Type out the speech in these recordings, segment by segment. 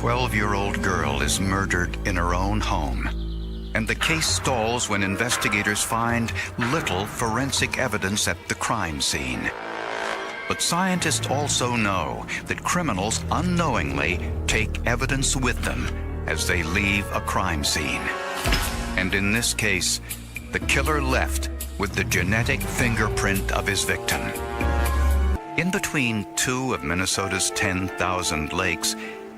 12-year-old girl is murdered in her own home. And the case stalls when investigators find little forensic evidence at the crime scene. But scientists also know that criminals unknowingly take evidence with them as they leave a crime scene. And in this case, the killer left with the genetic fingerprint of his victim. In between two of Minnesota's 10,000 lakes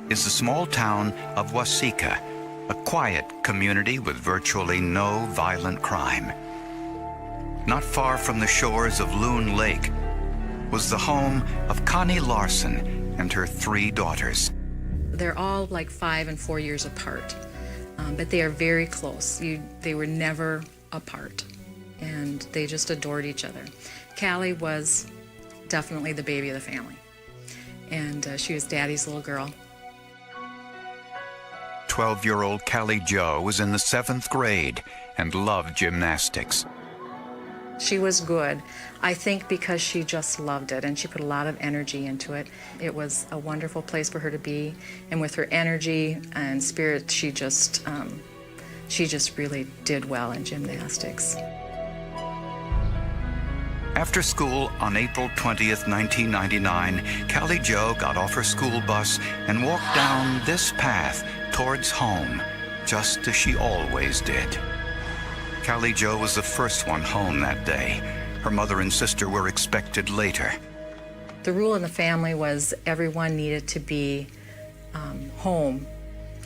is the small town of Waseca, a quiet community with virtually no violent crime. Not far from the shores of Loon Lake was the home of Connie Larson and her 3 daughters. They're all like 5 and 4 years apart, but they are very close. They were never apart, and they just adored each other. Callie was definitely the baby of the family, and she was Daddy's little girl. 12-year-old Callie Jo was in the 7th grade and loved gymnastics. She was good, I think, because she just loved it, and she put a lot of energy into it. It was a wonderful place for her to be, and with her energy and spirit, she just really did well in gymnastics. After school on April 20th, 1999, Callie Jo got off her school bus and walked down this path towards home, just as she always did. Callie Jo was the first one home that day. Her mother and sister were expected later. The rule in the family was everyone needed to be home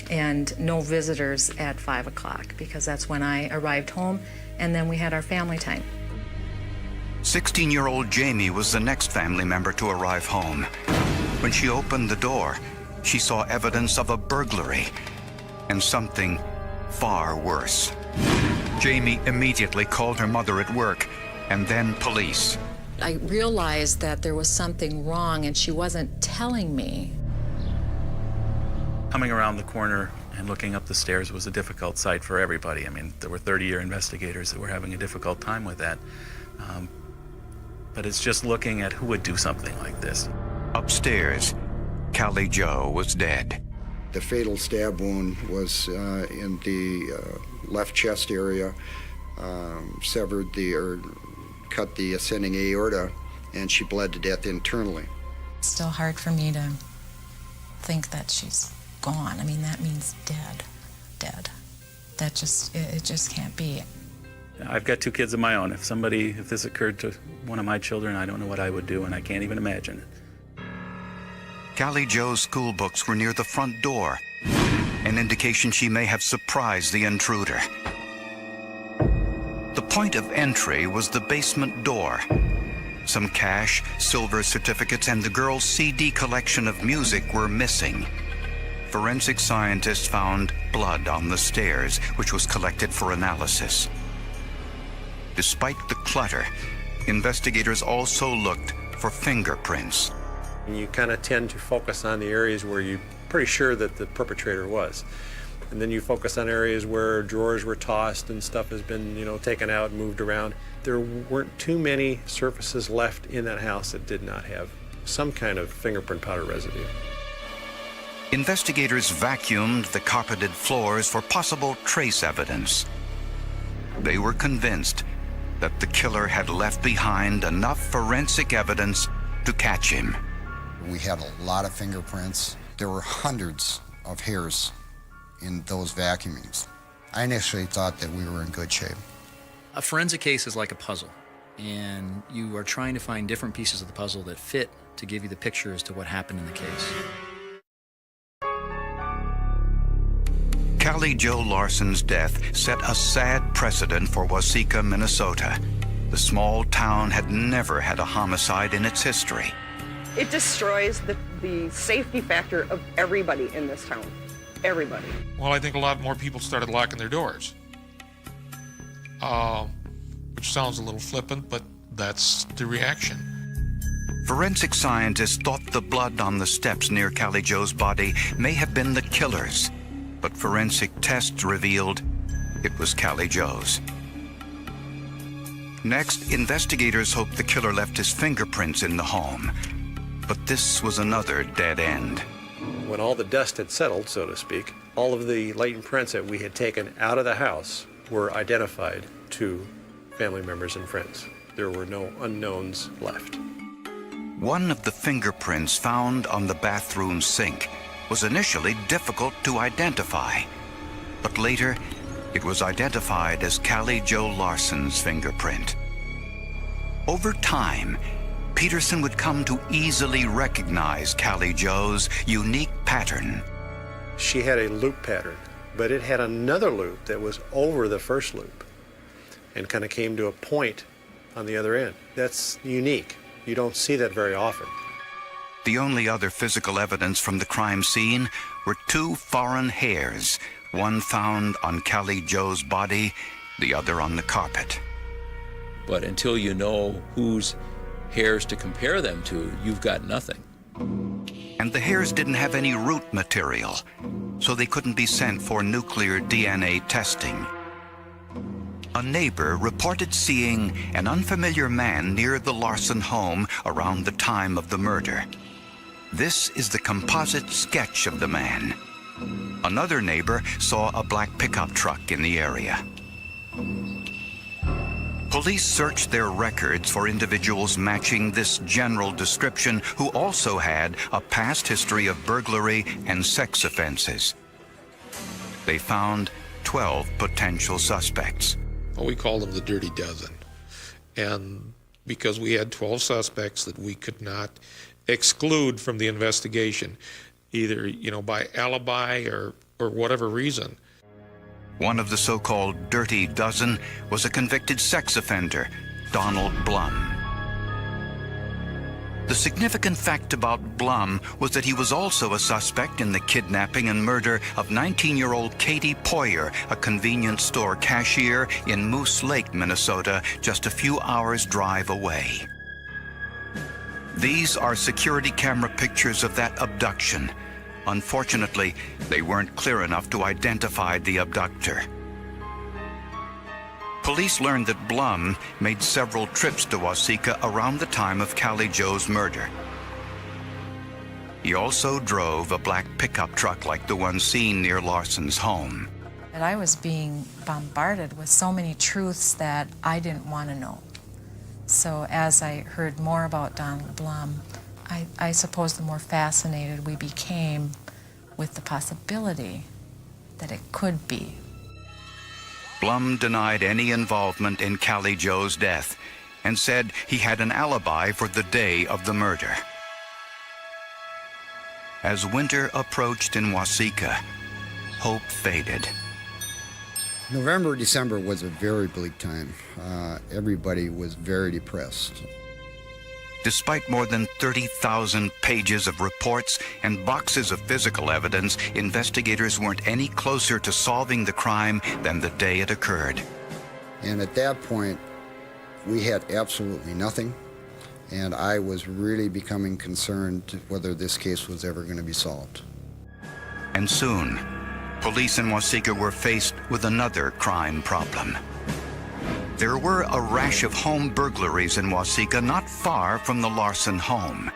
and no visitors at 5 o'clock, because that's when I arrived home, and then we had our family time. 16-year-old Jamie was the next family member to arrive home. When she opened the door, she saw evidence of a burglary and something far worse. Jamie immediately called her mother at work and then police. I realized that there was something wrong and she wasn't telling me. Coming around the corner and looking up the stairs was a difficult sight for everybody. I mean, there were 30-year investigators that were having a difficult time with that. But it's just looking at who would do something like this. Upstairs, Callie Jo was dead. The fatal stab wound was in the left chest area, cut the ascending aorta, and she bled to death internally. It's still hard for me to think that she's gone. I mean, that means dead. It just can't be. I've got 2 kids of my own. If this occurred to one of my children, I don't know what I would do, and I can't even imagine it. Callie Jo's school books were near the front door, an indication she may have surprised the intruder. The point of entry was the basement door. Some cash, silver certificates, and the girl's CD collection of music were missing. Forensic scientists found blood on the stairs, which was collected for analysis. Despite the clutter, investigators also looked for fingerprints. You kind of tend to focus on the areas where you're pretty sure that the perpetrator was. And then you focus on areas where drawers were tossed and stuff has been, taken out and moved around. There weren't too many surfaces left in that house that did not have some kind of fingerprint powder residue. Investigators vacuumed the carpeted floors for possible trace evidence. They were convinced that the killer had left behind enough forensic evidence to catch him. We had a lot of fingerprints. There were hundreds of hairs in those vacuumings. I initially thought that we were in good shape. A forensic case is like a puzzle, and you are trying to find different pieces of the puzzle that fit to give you the picture as to what happened in the case. Callie Jo Larson's death set a sad precedent for Waseca, Minnesota. The small town had never had a homicide in its history. It destroys the safety factor of everybody in this town. Everybody. Well, I think a lot more people started locking their doors. Which sounds a little flippant, but that's the reaction. Forensic scientists thought the blood on the steps near Callie Jo's body may have been the killer's, but forensic tests revealed it was Callie Jo's. Next, investigators hoped the killer left his fingerprints in the home, but this was another dead end. When all the dust had settled, so to speak, all of the latent prints that we had taken out of the house were identified to family members and friends. There were no unknowns left. One of the fingerprints found on the bathroom sink was initially difficult to identify, but later it was identified as Callie Jo Larson's fingerprint. Over time, Peterson would come to easily recognize Callie Jo's unique pattern. She had a loop pattern, but it had another loop that was over the first loop and kind of came to a point on the other end. That's unique. You don't see that very often. The only other physical evidence from the crime scene were 2 foreign hairs, one found on Callie Jo's body, the other on the carpet. But until you know whose hairs to compare them to, you've got nothing. And the hairs didn't have any root material, so they couldn't be sent for nuclear DNA testing. A neighbor reported seeing an unfamiliar man near the Larson home around the time of the murder. This is the composite sketch of the man. Another neighbor saw a black pickup truck in the area. Police searched their records for individuals matching this general description who also had a past history of burglary and sex offenses. They found 12 potential suspects. Well, we called them the Dirty Dozen. And because we had 12 suspects that we could not exclude from the investigation, either, by alibi or whatever reason. One of the so-called Dirty Dozen was a convicted sex offender, Donald Blum. The significant fact about Blum was that he was also a suspect in the kidnapping and murder of 19-year-old Katie Poyer, a convenience store cashier in Moose Lake, Minnesota, just a few hours' drive away. These are security camera pictures of that abduction. Unfortunately, they weren't clear enough to identify the abductor. Police learned that Blum made several trips to Waseca around the time of Callie Jo's murder. He also drove a black pickup truck like the one seen near Larson's home. And I was being bombarded with so many truths that I didn't want to know. So as I heard more about Donald Blum, I suppose the more fascinated we became with the possibility that it could be. Blum denied any involvement in Callie Jo's death and said he had an alibi for the day of the murder. As winter approached in Waseca, hope faded. November, December was a very bleak time. Everybody was very depressed. Despite more than 30,000 pages of reports and boxes of physical evidence, investigators weren't any closer to solving the crime than the day it occurred. And at that point, we had absolutely nothing, and I was really becoming concerned whether this case was ever going to be solved. And soon, police in Waseca were faced with another crime problem. There were a rash of home burglaries in Waseca not far from the Larson home.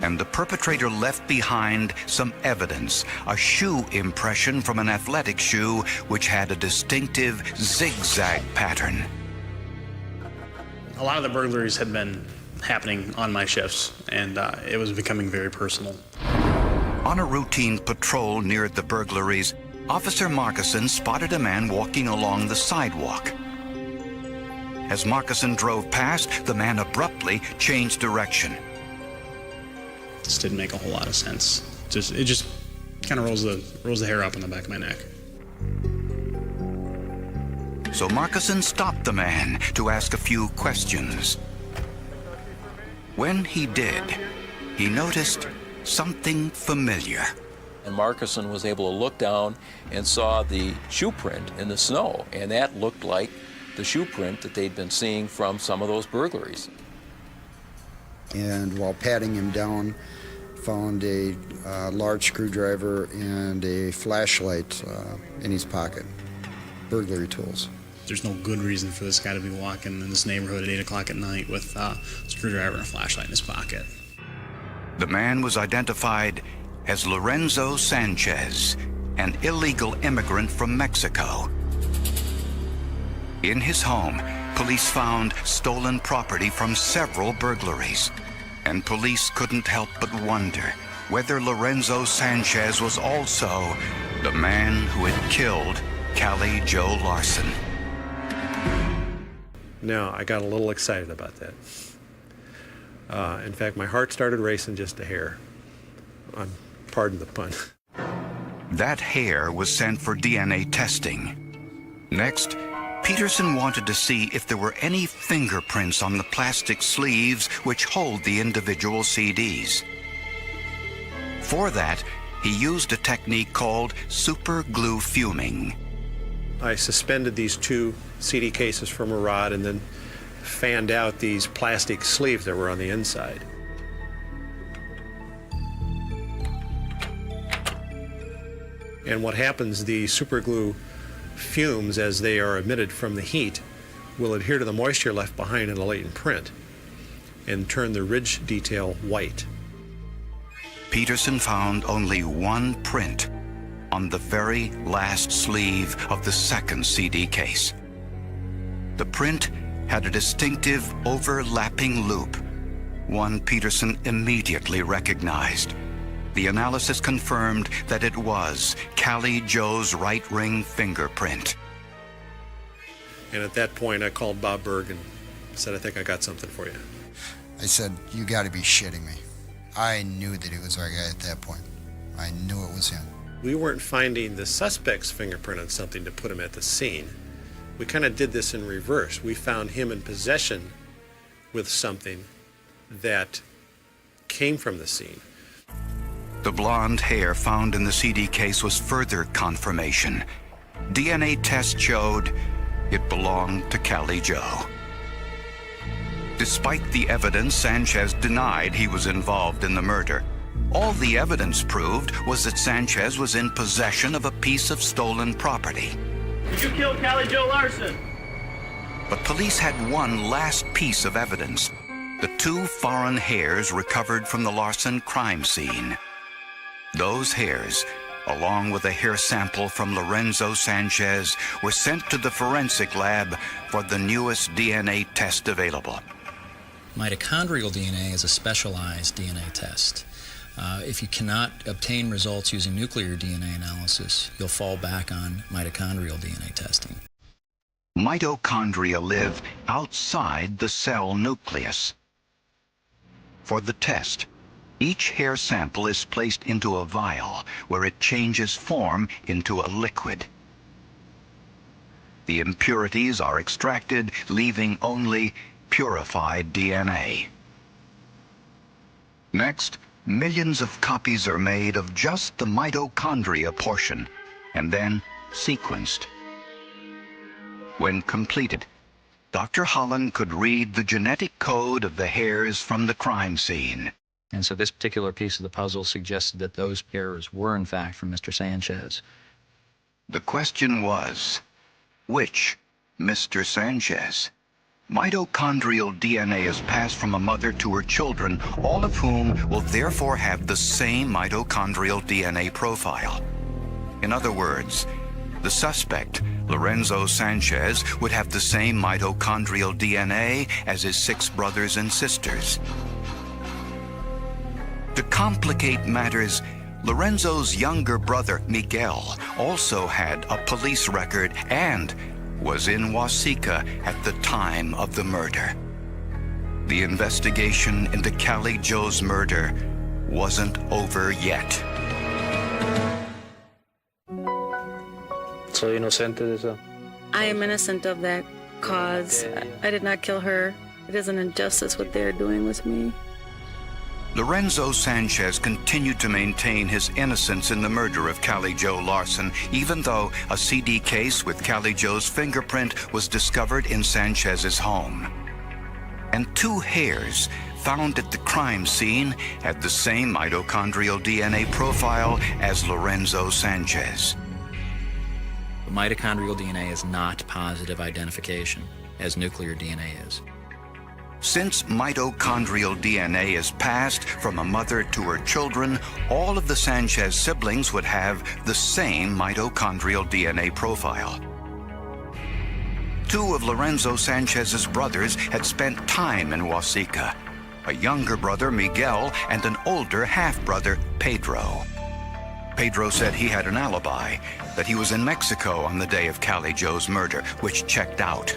And the perpetrator left behind some evidence, a shoe impression from an athletic shoe which had a distinctive zigzag pattern. A lot of the burglaries had been happening on my shifts, and it was becoming very personal. On a routine patrol near the burglaries, Officer Markison spotted a man walking along the sidewalk. As Markison drove past, the man abruptly changed direction. This didn't make a whole lot of sense. It just kind of rolls the hair up on the back of my neck. So Markison stopped the man to ask a few questions. When he did, he noticed something familiar. And Markison was able to look down and saw the shoe print in the snow, and that looked like the shoe print that they'd been seeing from some of those burglaries. And while patting him down, found a large screwdriver and a flashlight in his pocket, burglary tools. There's no good reason for this guy to be walking in this neighborhood at 8 o'clock at night with a screwdriver and a flashlight in his pocket. The man was identified as Lorenzo Sanchez, an illegal immigrant from Mexico. In his home, police found stolen property from several burglaries, and police couldn't help but wonder whether Lorenzo Sanchez was also the man who had killed Callie Jo Larson. Now, I got a little excited about that. In fact, my heart started racing just a hair. Pardon the pun. That hair was sent for DNA testing. Next, Peterson wanted to see if there were any fingerprints on the plastic sleeves which hold the individual CDs. For that, he used a technique called super glue fuming. I suspended these 2 CD cases from a rod and then fanned out these plastic sleeves that were on the inside. And what happens, the super glue fumes, as they are emitted from the heat, will adhere to the moisture left behind in a latent print and turn the ridge detail white. Peterson found only one print on the very last sleeve of the second CD case. The print had a distinctive overlapping loop, one Peterson immediately recognized. The analysis confirmed that it was Callie Jo's right ring fingerprint. And at that point, I called Bob Berg and said, I think I got something for you. I said, you got to be shitting me. I knew that it was our guy at that point. I knew it was him. We weren't finding the suspect's fingerprint on something to put him at the scene. We kind of did this in reverse. We found him in possession with something that came from the scene. The blonde hair found in the CD case was further confirmation. DNA test showed it belonged to Callie Jo. Despite the evidence, Sanchez denied he was involved in the murder. All the evidence proved was that Sanchez was in possession of a piece of stolen property. Did you kill Callie Jo Larson? But police had one last piece of evidence: the 2 foreign hairs recovered from the Larson crime scene. Those hairs, along with a hair sample from Lorenzo Sanchez, were sent to the forensic lab for the newest DNA test available. Mitochondrial DNA is a specialized DNA test. If you cannot obtain results using nuclear DNA analysis, you'll fall back on mitochondrial DNA testing. Mitochondria live outside the cell nucleus. For the test, each hair sample is placed into a vial where it changes form into a liquid. The impurities are extracted, leaving only purified DNA. Next, millions of copies are made of just the mitochondria portion and then sequenced. When completed, Dr. Holland could read the genetic code of the hairs from the crime scene. And so this particular piece of the puzzle suggested that those hairs were in fact from Mr. Sanchez. The question was, which Mr. Sanchez? Mitochondrial DNA is passed from a mother to her children, all of whom will therefore have the same mitochondrial DNA profile. In other words, the suspect, Lorenzo Sanchez, would have the same mitochondrial DNA as his 6 brothers and sisters. To complicate matters, Lorenzo's younger brother, Miguel, also had a police record and was in Waseca at the time of the murder. The investigation into Callie Jo's murder wasn't over yet. Soy inocente de eso. I am innocent of that cause. I did not kill her. It is an injustice what they're doing with me. Lorenzo Sanchez continued to maintain his innocence in the murder of Callie Jo Larson, even though a CD case with Callie Jo's fingerprint was discovered in Sanchez's home. And 2 hairs found at the crime scene had the same mitochondrial DNA profile as Lorenzo Sanchez. Mitochondrial DNA is not positive identification, as nuclear DNA is. Since mitochondrial DNA is passed from a mother to her children, all of the Sanchez siblings would have the same mitochondrial DNA profile. Two of Lorenzo Sanchez's brothers had spent time in Huasica, a younger brother, Miguel, and an older half-brother, Pedro. Pedro said he had an alibi, that he was in Mexico on the day of Cali Joe's murder, which checked out.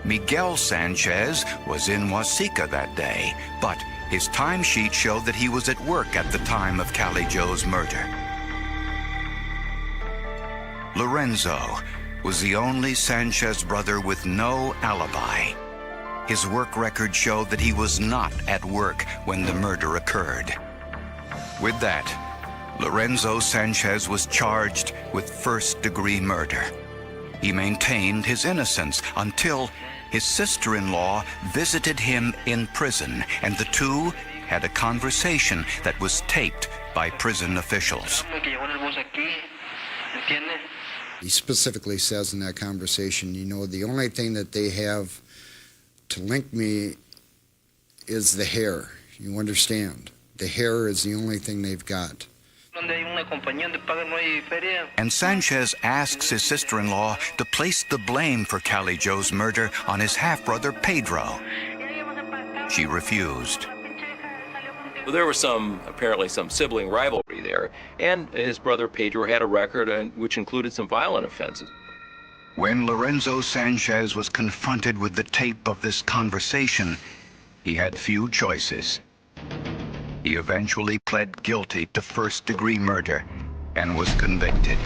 Miguel Sanchez was in Huasica that day, but his timesheet showed that he was at work at the time of Cali Joe's murder. Lorenzo was the only Sanchez brother with no alibi. His work record showed that he was not at work when the murder occurred. With that, Lorenzo Sanchez was charged with first-degree murder. He maintained his innocence until his sister-in-law visited him in prison, and the two had a conversation that was taped by prison officials. He specifically says in that conversation, you know, the only thing that they have to link me is the hair. You understand? The hair is the only thing they've got. And Sanchez asks his sister-in-law to place the blame for Cali Joe's murder on his half-brother Pedro. She refused. There was apparently some sibling rivalry there, and his brother Pedro had a record which included some violent offenses. When Lorenzo Sanchez was confronted with the tape of this conversation, he had few choices. He eventually pled guilty to first-degree murder and was convicted.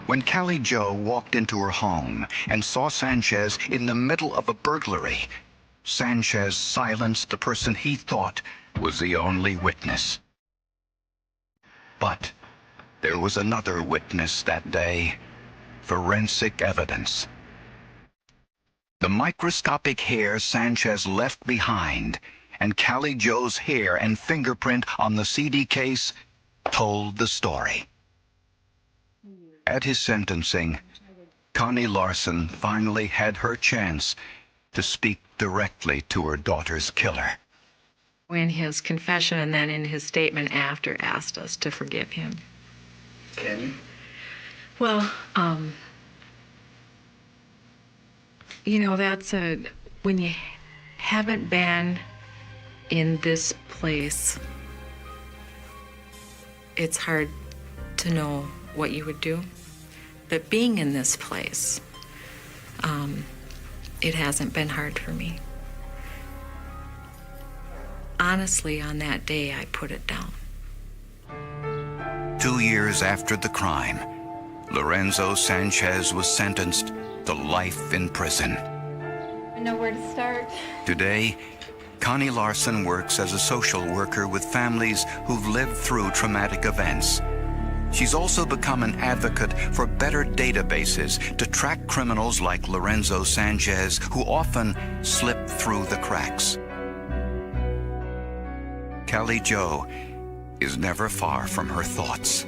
When Cali Joe walked into her home and saw Sanchez in the middle of a burglary, Sanchez silenced the person he thought was the only witness. But there was another witness that day, forensic evidence. The microscopic hair Sanchez left behind and Cali Joe's hair and fingerprint on the CD case told the story. At his sentencing, Connie Larson finally had her chance to speak directly to her daughter's killer. In his confession and then in his statement after, asked us to forgive him. Can you? Well, you know, when you haven't been in this place, it's hard to know what you would do. But being in this place, it hasn't been hard for me. Honestly, on that day, I put it down. 2 years after the crime, Lorenzo Sanchez was sentenced to life in prison. I know where to start. Today, Connie Larson works as a social worker with families who've lived through traumatic events. She's also become an advocate for better databases to track criminals like Lorenzo Sanchez, who often slip through the cracks. Cali Joe is never far from her thoughts.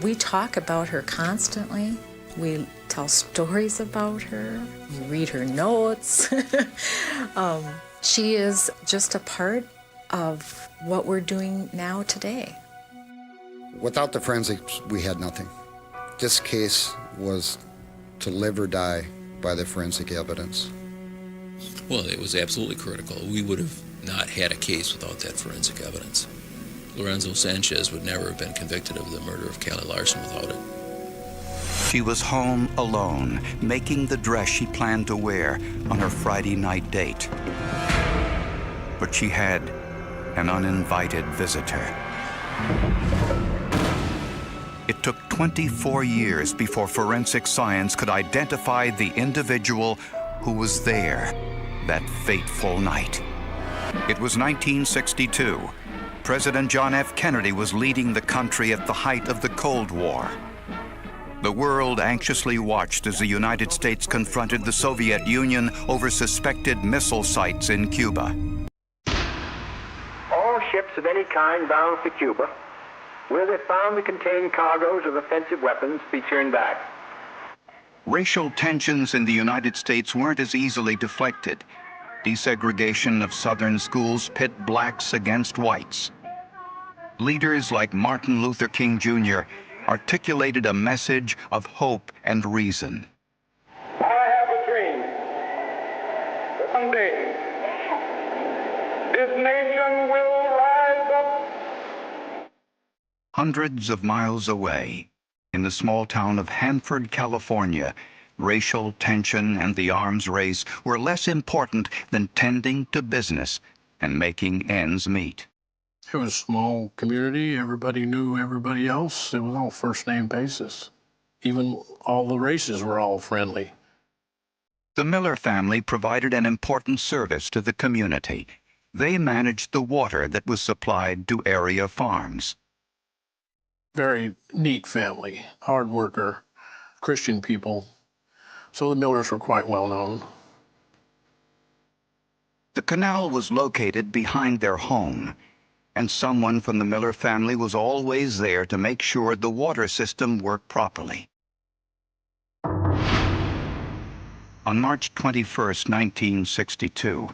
We talk about her constantly. We tell stories about her. We read her notes. She is just a part of what we're doing now today. Without the forensics, we had nothing. This case was to live or die by the forensic evidence. Well, it was absolutely critical. We would have not had a case without that forensic evidence. Lorenzo Sanchez would never have been convicted of the murder of Cali Larson without it. She was home alone, making the dress she planned to wear on her Friday night date. But she had an uninvited visitor. It took 24 years before forensic science could identify the individual who was there that fateful night. It was 1962. President John F. Kennedy was leading the country at the height of the Cold War. The world anxiously watched as the United States confronted the Soviet Union over suspected missile sites in Cuba. All ships of any kind bound for Cuba where they found the contained cargoes of offensive weapons be turned back. Racial tensions in the United States weren't as easily deflected. Desegregation of Southern schools pit blacks against whites. Leaders like Martin Luther King Jr. articulated a message of hope and reason. I have a dream that one day this nation will rise up. Hundreds of miles away, in the small town of Hanford, California, racial tension and the arms race were less important than tending to business and making ends meet. It was a small community. Everybody knew everybody else. It was all first-name basis. Even all the races were all friendly. The Miller family provided an important service to the community. They managed the water that was supplied to area farms. Very neat family, hard worker, Christian people. So the Millers were quite well known. The canal was located behind their home, and someone from the Miller family was always there to make sure the water system worked properly. On March 21, 1962,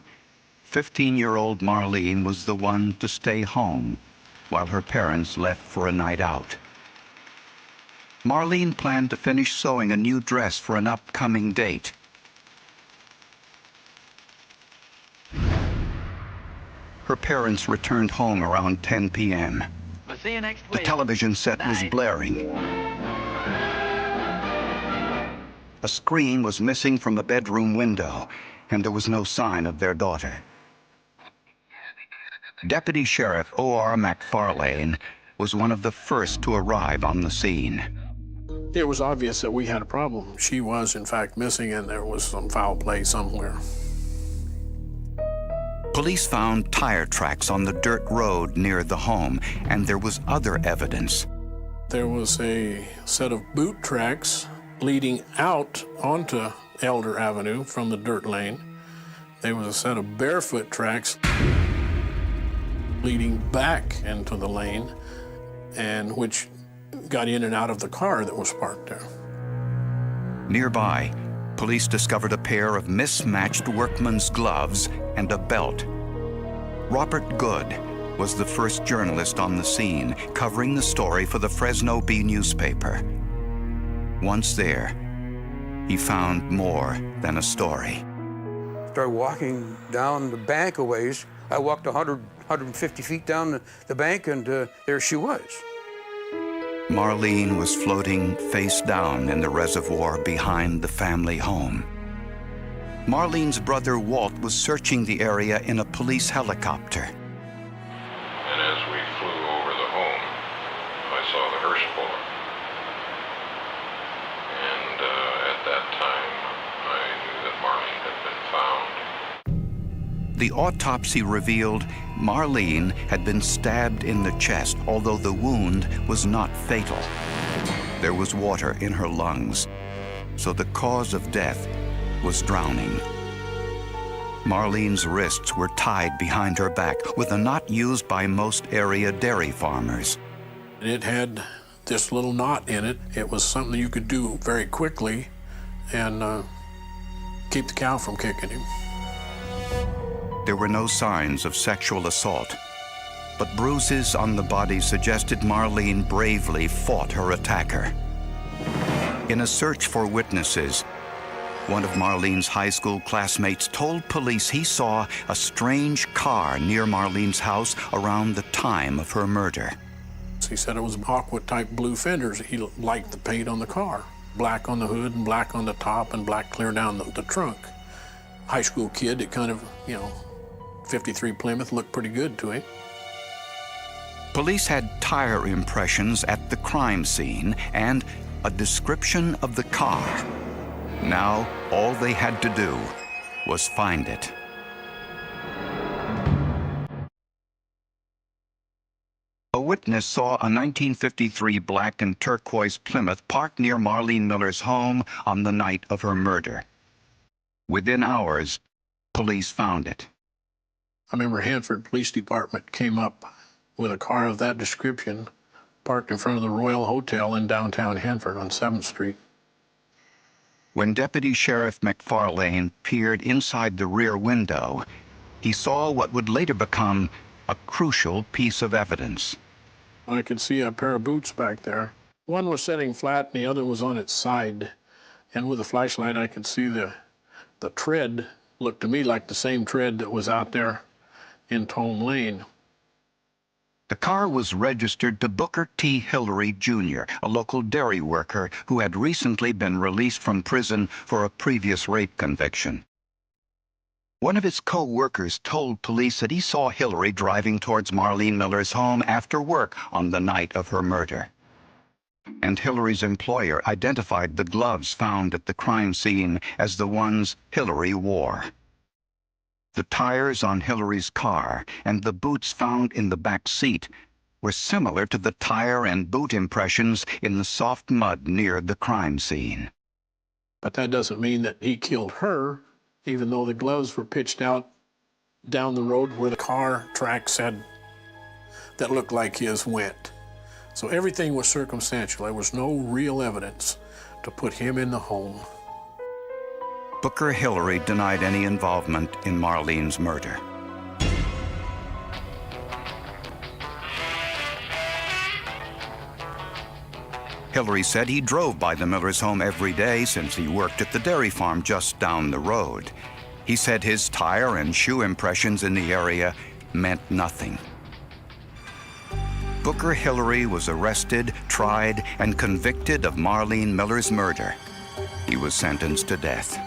15-year-old Marlene was the one to stay home while her parents left for a night out. Marlene planned to finish sewing a new dress for an upcoming date. Her parents returned home around 10 p.m. We'll see you next The week. television set was blaring. A screen was missing from the bedroom window, and there was no sign of their daughter. Deputy Sheriff O.R. McFarlane was one of the first to arrive on the scene. It was obvious that we had a problem. She was, in fact, missing, and there was some foul play somewhere. Police found tire tracks on the dirt road near the home, and there was other evidence. There was a set of boot tracks leading out onto Elder Avenue from the dirt lane. There was a set of barefoot tracks leading back into the lane, and which got in and out of the car that was parked there. Nearby, police discovered a pair of mismatched workman's gloves and a belt. Robert Good was the first journalist on the scene, covering the story for the Fresno Bee newspaper. Once there, he found more than a story. Started walking down the bank a ways. I walked 150 feet down the bank, and there she was. Marlene was floating face down in the reservoir behind the family home. Marlene's brother Walt was searching the area in a police helicopter. And as we flew over the home, I saw the hearse pull. And at that time, I knew that Marlene had been found. The autopsy revealed Marlene had been stabbed in the chest, although the wound was not fatal. There was water in her lungs, so the cause of death was drowning. Marlene's wrists were tied behind her back with a knot used by most area dairy farmers. It had this little knot in it. It was something you could do very quickly and keep the cow from kicking him. There were no signs of sexual assault, but bruises on the body suggested Marlene bravely fought her attacker. In a search for witnesses, one of Marlene's high school classmates told police he saw a strange car near Marlene's house around the time of her murder. He said it was aqua-type blue fenders. He liked the paint on the car. Black on the hood and black on the top and black clear down the trunk. High school kid, it kind of, 53 Plymouth looked pretty good to him. Police had tire impressions at the crime scene and a description of the car. Now, all they had to do was find it. A witness saw a 1953 black and turquoise Plymouth parked near Marlene Miller's home on the night of her murder. Within hours, police found it. I remember Hanford Police Department came up with a car of that description parked in front of the Royal Hotel in downtown Hanford on 7th Street. When Deputy Sheriff McFarlane peered inside the rear window, he saw what would later become a crucial piece of evidence. I could see a pair of boots back there. One was sitting flat and the other was on its side. And with a flashlight, I could see the tread looked to me like the same tread that was out there in Tome Lane. The car was registered to Booker T. Hillary, Jr., a local dairy worker who had recently been released from prison for a previous rape conviction. One of his co-workers told police that he saw Hillary driving towards Marlene Miller's home after work on the night of her murder. And Hillary's employer identified the gloves found at the crime scene as the ones Hillary wore. The tires on Hillary's car and the boots found in the back seat were similar to the tire and boot impressions in the soft mud near the crime scene. But that doesn't mean that he killed her, even though the gloves were pitched out down the road where the car tracks had that looked like his went. So everything was circumstantial. There was no real evidence to put him in the home. Booker Hillary denied any involvement in Marlene's murder. Hillary said he drove by the Millers' home every day since he worked at the dairy farm just down the road. He said his tire and shoe impressions in the area meant nothing. Booker Hillary was arrested, tried, and convicted of Marlene Miller's murder. He was sentenced to death.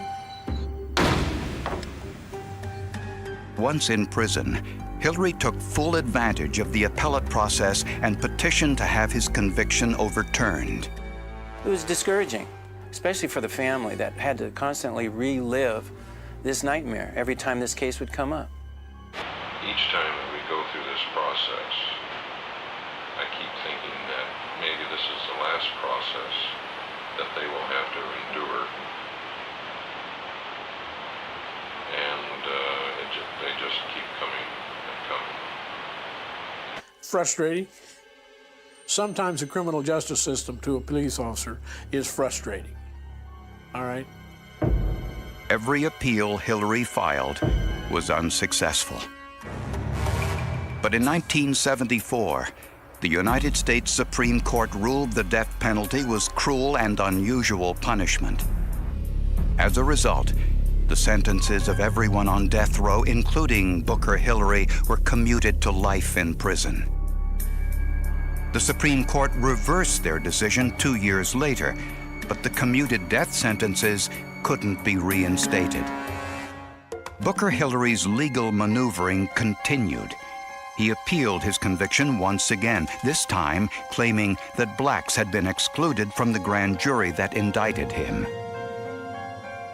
Once in prison, Hillary took full advantage of the appellate process and petitioned to have his conviction overturned. It was discouraging, especially for the family that had to constantly relive this nightmare every time this case would come up. Each time that we go through this process, I keep thinking that maybe this is the last process that they will have to endure. And they just keep coming and coming. Frustrating. Sometimes the criminal justice system to a police officer is frustrating. All right? Every appeal Hillary filed was unsuccessful. But in 1974, the United States Supreme Court ruled the death penalty was cruel and unusual punishment. As a result, the sentences of everyone on death row, including Booker Hillary, were commuted to life in prison. The Supreme Court reversed their decision 2 years later, but the commuted death sentences couldn't be reinstated. Booker Hillary's legal maneuvering continued. He appealed his conviction once again, this time claiming that blacks had been excluded from the grand jury that indicted him.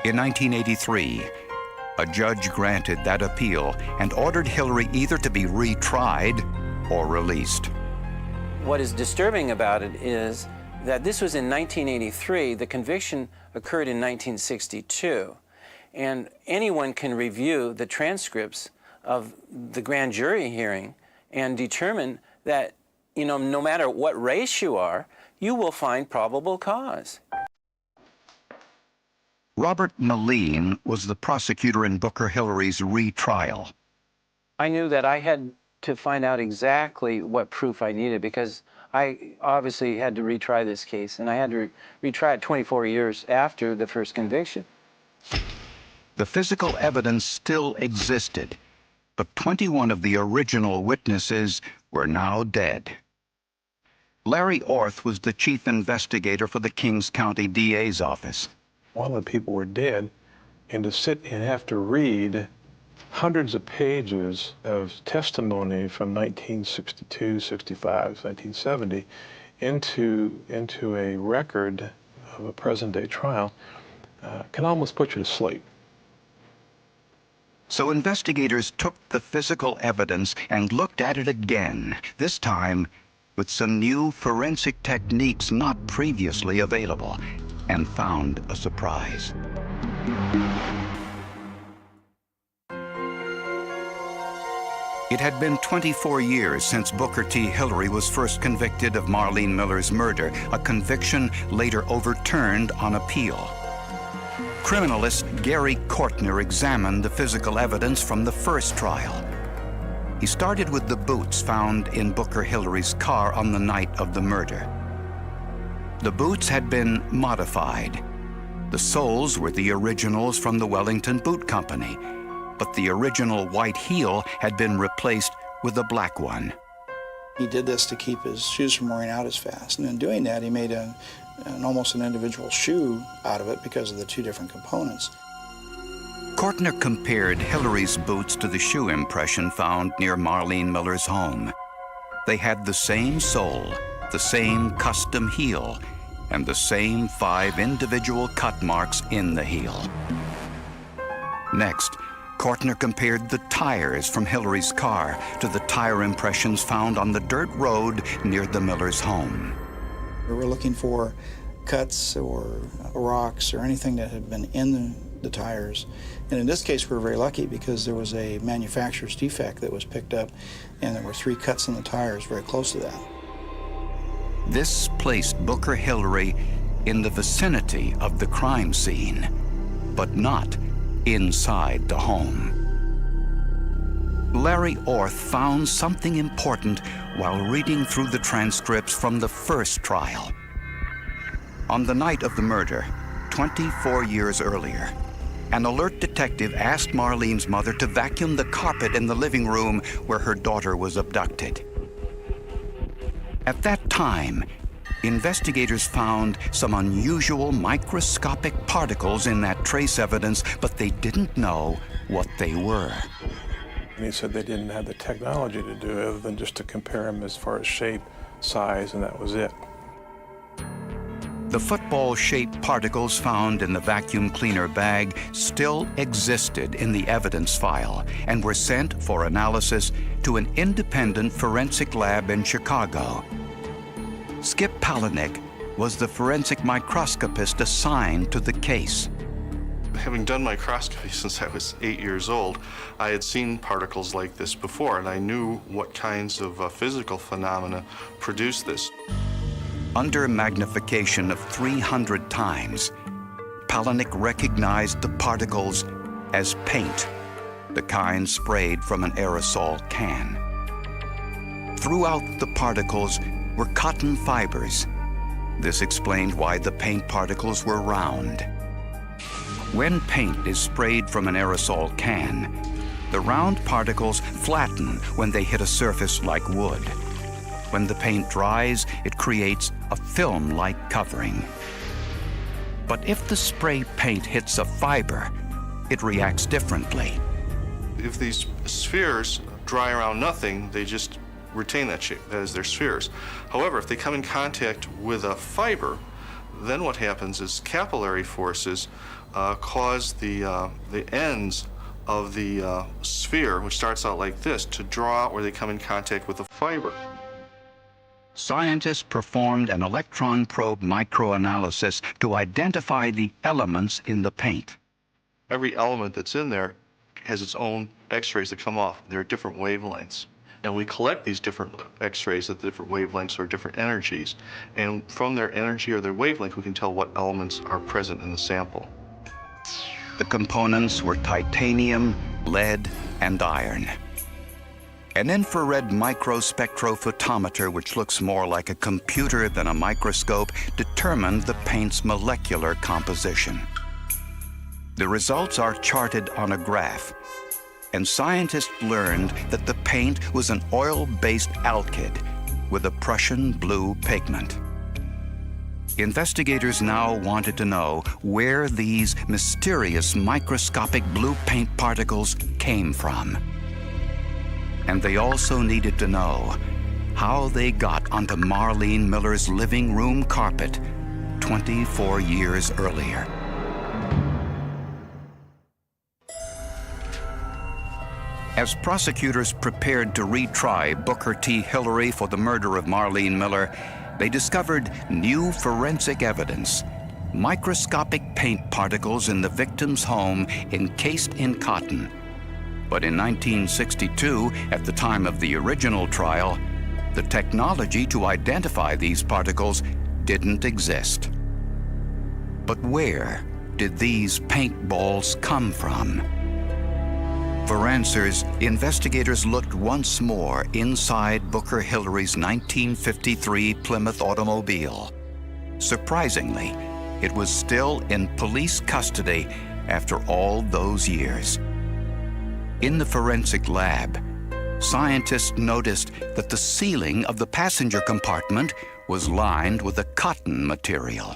In 1983, a judge granted that appeal and ordered Hillary either to be retried or released. What is disturbing about it is that this was in 1983. The conviction occurred in 1962. And anyone can review the transcripts of the grand jury hearing and determine that, no matter what race you are, you will find probable cause. Robert Moline was the prosecutor in Booker Hillary's retrial. I knew that I had to find out exactly what proof I needed because I obviously had to retry this case, and I had to retry it 24 years after the first conviction. The physical evidence still existed, but 21 of the original witnesses were now dead. Larry Orth was the chief investigator for the Kings County DA's office. All the people were dead, and to sit and have to read hundreds of pages of testimony from 1962, 65, 1970 into a record of a present-day trial can almost put you to sleep. So investigators took the physical evidence and looked at it again, this time with some new forensic techniques not previously available, and found a surprise. It had been 24 years since Booker T. Hillary was first convicted of Marlene Miller's murder, a conviction later overturned on appeal. Criminalist Gary Kortner examined the physical evidence from the first trial. He started with the boots found in Booker Hillary's car on the night of the murder. The boots had been modified. The soles were the originals from the Wellington Boot Company, but the original white heel had been replaced with a black one. He did this to keep his shoes from wearing out as fast, and in doing that he made almost an individual shoe out of it because of the two different components. Kortner compared Hillary's boots to the shoe impression found near Marlene Miller's home. They had the same sole, the same custom heel, and the same 5 individual cut marks in the heel. Next, Kortner compared the tires from Hillary's car to the tire impressions found on the dirt road near the Millers' home. We were looking for cuts or rocks or anything that had been in the tires. And in this case, we were very lucky because there was a manufacturer's defect that was picked up, and there were 3 cuts in the tires very close to that. This placed Booker Hillary in the vicinity of the crime scene, but not inside the home. Larry Orth found something important while reading through the transcripts from the first trial. On the night of the murder, 24 years earlier, an alert detective asked Marlene's mother to vacuum the carpet in the living room where her daughter was abducted. At that time, investigators found some unusual microscopic particles in that trace evidence, but they didn't know what they were. And he said they didn't have the technology to do it other than just to compare them as far as shape, size, and that was it. The football-shaped particles found in the vacuum cleaner bag still existed in the evidence file and were sent for analysis to an independent forensic lab in Chicago. Skip Palahniuk was the forensic microscopist assigned to the case. Having done microscopy since I was 8 years old, I had seen particles like this before, and I knew what kinds of physical phenomena produce this. Under magnification of 300 times, Palahniuk recognized the particles as paint, the kind sprayed from an aerosol can. Throughout the particles were cotton fibers. This explained why the paint particles were round. When paint is sprayed from an aerosol can, the round particles flatten when they hit a surface like wood. When the paint dries, it creates a film-like covering. But if the spray paint hits a fiber, it reacts differently. If these spheres dry around nothing, they just retain that shape, that is, they're spheres. However, if they come in contact with a fiber, then what happens is capillary forces cause the ends of the sphere, which starts out like this, to draw out where they come in contact with the fiber. Scientists performed an electron probe microanalysis to identify the elements in the paint. Every element that's in there has its own X-rays that come off. There are different wavelengths. And we collect these different X-rays at different wavelengths or different energies. And from their energy or their wavelength, we can tell what elements are present in the sample. The components were titanium, lead, and iron. An infrared microspectrophotometer, which looks more like a computer than a microscope, determined the paint's molecular composition. The results are charted on a graph, and scientists learned that the paint was an oil-based alkyd with a Prussian blue pigment. Investigators now wanted to know where these mysterious microscopic blue paint particles came from. And they also needed to know how they got onto Marlene Miller's living room carpet 24 years earlier. As prosecutors prepared to retry Booker T. Hillary for the murder of Marlene Miller, they discovered new forensic evidence: microscopic paint particles in the victim's home encased in cotton, But in 1962, at the time of the original trial, the technology to identify these particles didn't exist. But where did these paintballs come from? For answers, investigators looked once more inside Booker Hillary's 1953 Plymouth automobile. Surprisingly, it was still in police custody after all those years. In the forensic lab, scientists noticed that the ceiling of the passenger compartment was lined with a cotton material,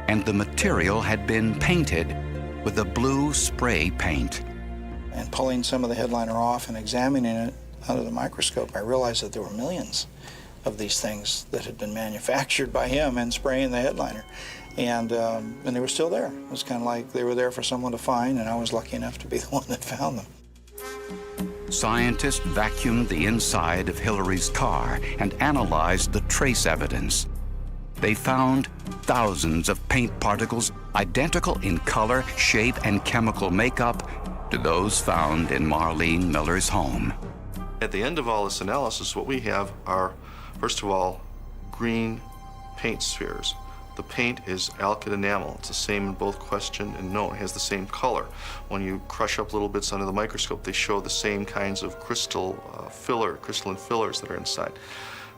and the material had been painted with a blue spray paint. And pulling some of the headliner off and examining it under the microscope, I realized that there were millions of these things that had been manufactured by him and spraying the headliner. And they were still there. It was kind of like they were there for someone to find, and I was lucky enough to be the one that found them. Scientists vacuumed the inside of Hillary's car and analyzed the trace evidence. They found thousands of paint particles identical in color, shape, and chemical makeup to those found in Marlene Miller's home. At the end of all this analysis, what we have are, first of all, green paint spheres. The paint is alkyd enamel. It's the same in both question and known. It has the same color. When you crush up little bits under the microscope, they show the same kinds of crystalline fillers that are inside.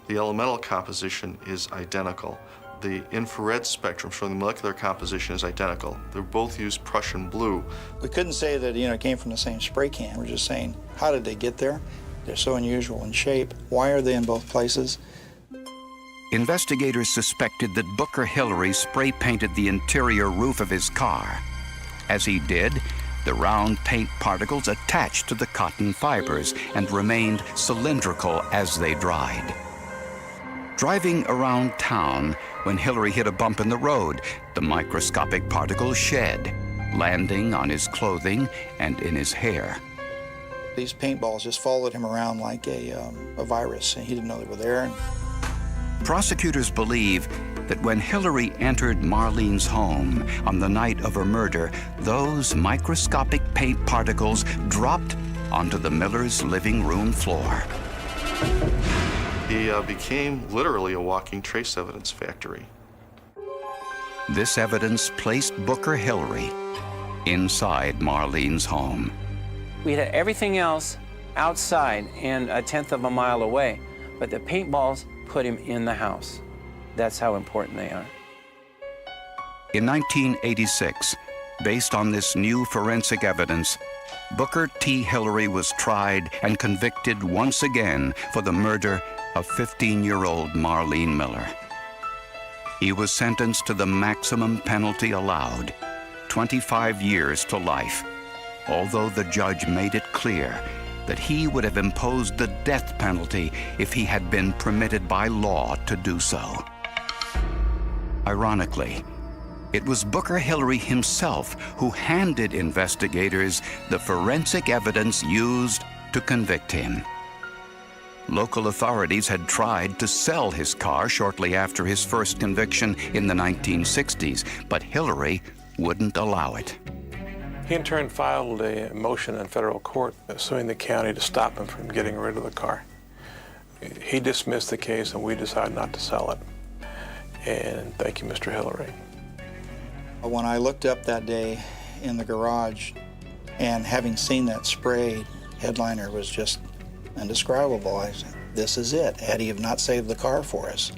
The elemental composition is identical. The infrared spectrum showing the molecular composition is identical. They both use Prussian blue. We couldn't say that it came from the same spray can. We're just saying, how did they get there? They're so unusual in shape. Why are they in both places? Investigators suspected that Booker Hillary spray painted the interior roof of his car. As he did, the round paint particles attached to the cotton fibers and remained cylindrical as they dried. Driving around town, when Hillary hit a bump in the road, the microscopic particles shed, landing on his clothing and in his hair. These paintballs just followed him around like a virus, and he didn't know they were there. Prosecutors believe that when Hillary entered Marlene's home on the night of her murder, those microscopic paint particles dropped onto the Millers' living room floor. He became literally a walking trace evidence factory. This evidence placed Booker Hillary inside Marlene's home. We had everything else outside and a tenth of a mile away, but the paintballs put him in the house. That's how important they are. In 1986, based on this new forensic evidence, Booker T. Hillary was tried and convicted once again for the murder of 15-year-old Marlene Miller. He was sentenced to the maximum penalty allowed, 25 years to life, although the judge made it clear that he would have imposed the death penalty if he had been permitted by law to do so. Ironically, it was Booker Hillary himself who handed investigators the forensic evidence used to convict him. Local authorities had tried to sell his car shortly after his first conviction in the 1960s, but Hillary wouldn't allow it. He in turn filed a motion in federal court suing the county to stop him from getting rid of the car. He dismissed the case and we decided not to sell it. And thank you, Mr. Hillary. When I looked up that day in the garage and having seen that spray headliner was just indescribable, I said, this is it. Had he have not saved the car for us,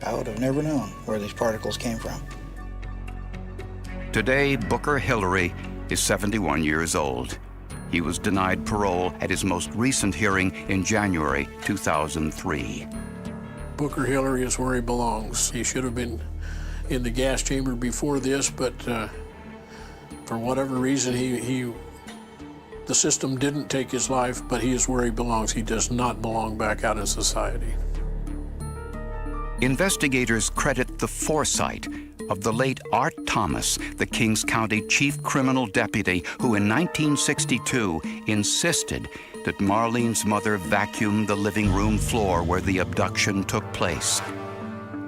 I would have never known where these particles came from. Today, Booker Hillary is 71 years old. He was denied parole at his most recent hearing in January 2003. Booker Hillary is where he belongs. He should have been in the gas chamber before this, but for whatever reason, the system didn't take his life, but he is where he belongs. He does not belong back out in society. Investigators credit the foresight of the late Art Thomas, the Kings County Chief Criminal Deputy, who in 1962 insisted that Marlene's mother vacuum the living room floor where the abduction took place.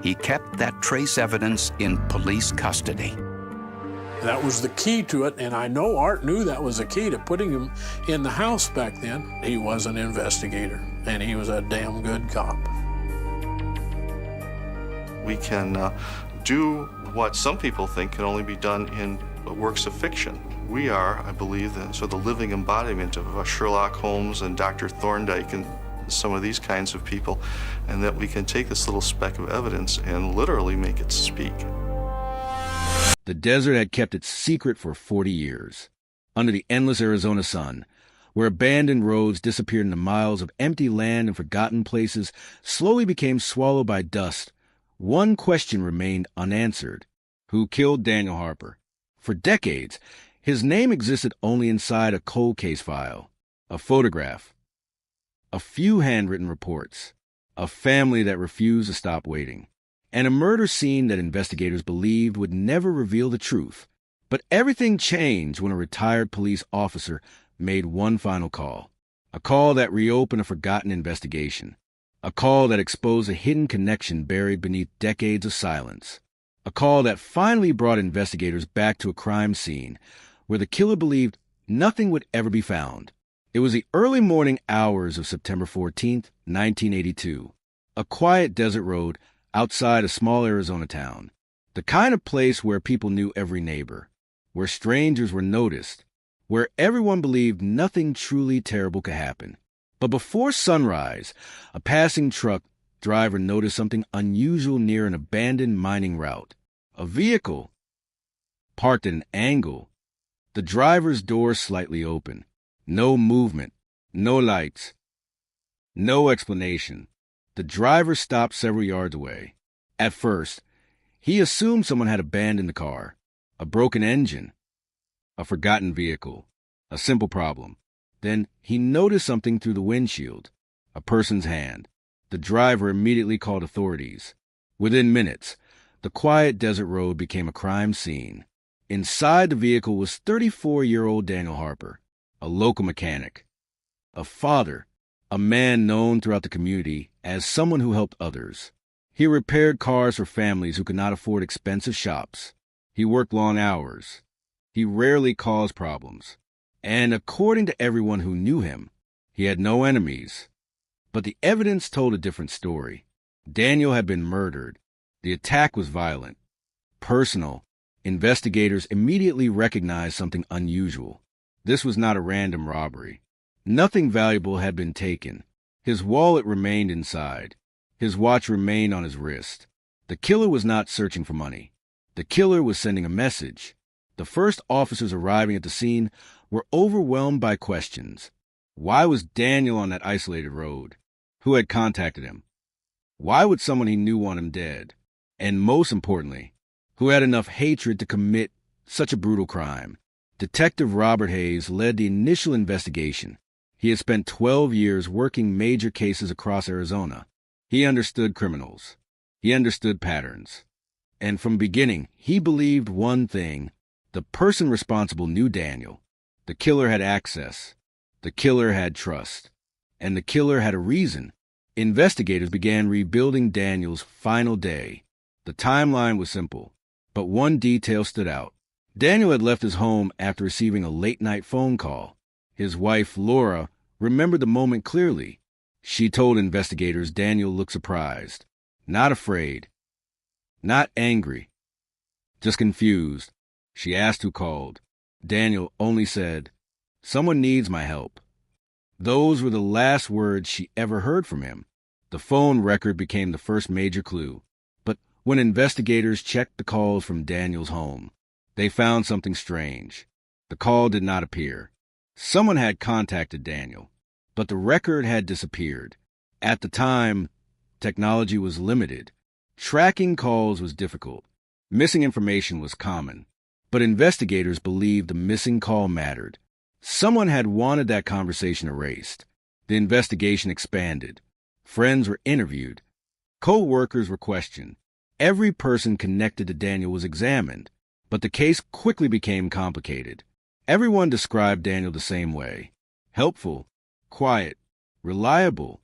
He kept that trace evidence in police custody. That was the key to it, and I know Art knew that was the key to putting him in the house back then. He was an investigator, and he was a damn good cop. We can do what some people think can only be done in works of fiction. We are, I believe, the living embodiment of Sherlock Holmes and Dr. Thorndike and some of these kinds of people, and that we can take this little speck of evidence and literally make it speak. The desert had kept its secret for 40 years. Under the endless Arizona sun, where abandoned roads disappeared into miles of empty land and forgotten places slowly became swallowed by dust, one question remained unanswered. Who killed Daniel Harper? For decades, his name existed only inside a cold case file, a photograph, a few handwritten reports, a family that refused to stop waiting, and a murder scene that investigators believed would never reveal the truth. But everything changed when a retired police officer made one final call, a call that reopened a forgotten investigation, a call that exposed a hidden connection buried beneath decades of silence, a call that finally brought investigators back to a crime scene where the killer believed nothing would ever be found. It was the early morning hours of September 14th, 1982, a quiet desert road outside a small Arizona town, the kind of place where people knew every neighbor, where strangers were noticed, where everyone believed nothing truly terrible could happen. But before sunrise, a passing truck driver noticed something unusual near an abandoned mining route. A vehicle parked at an angle, the driver's door slightly open. No movement, no lights, no explanation. The driver stopped several yards away. At first, he assumed someone had abandoned the car. A broken engine, a forgotten vehicle, a simple problem. Then he noticed something through the windshield, a person's hand. The driver immediately called authorities. Within minutes, the quiet desert road became a crime scene. Inside the vehicle was 34-year-old Daniel Harper, a local mechanic, a father, a man known throughout the community as someone who helped others. He repaired cars for families who could not afford expensive shops. He worked long hours. He rarely caused problems. And according to everyone who knew him, he had no enemies. But the evidence told a different story. Daniel had been murdered. The attack was violent, personal. Investigators immediately recognized something unusual. This was not a random robbery. Nothing valuable had been taken. His wallet remained inside. His watch remained on his wrist. The killer was not searching for money. The killer was sending a message. The first officers arriving at the scene were overwhelmed by questions. Why was Daniel on that isolated road? Who had contacted him? Why would someone he knew want him dead? And most importantly, who had enough hatred to commit such a brutal crime? Detective Robert Hayes led the initial investigation. He had spent 12 years working major cases across Arizona. He understood criminals. He understood patterns. And from the beginning, he believed one thing. The person responsible knew Daniel. The killer had access. The killer had trust. And the killer had a reason. Investigators began rebuilding Daniel's final day. The timeline was simple, but one detail stood out. Daniel had left his home after receiving a late-night phone call. His wife, Laura, remembered the moment clearly. She told investigators Daniel looked surprised, not afraid, not angry, just confused. She asked who called. Daniel only said, "Someone needs my help." Those were the last words she ever heard from him. The phone record became the first major clue. But when investigators checked the calls from Daniel's home, they found something strange. The call did not appear. Someone had contacted Daniel, but the record had disappeared. At the time, technology was limited. Tracking calls was difficult. Missing information was common. But investigators believed the missing call mattered. Someone had wanted that conversation erased. The investigation expanded. Friends were interviewed. Co-workers were questioned. Every person connected to Daniel was examined. But the case quickly became complicated. Everyone described Daniel the same way. Helpful, quiet, reliable.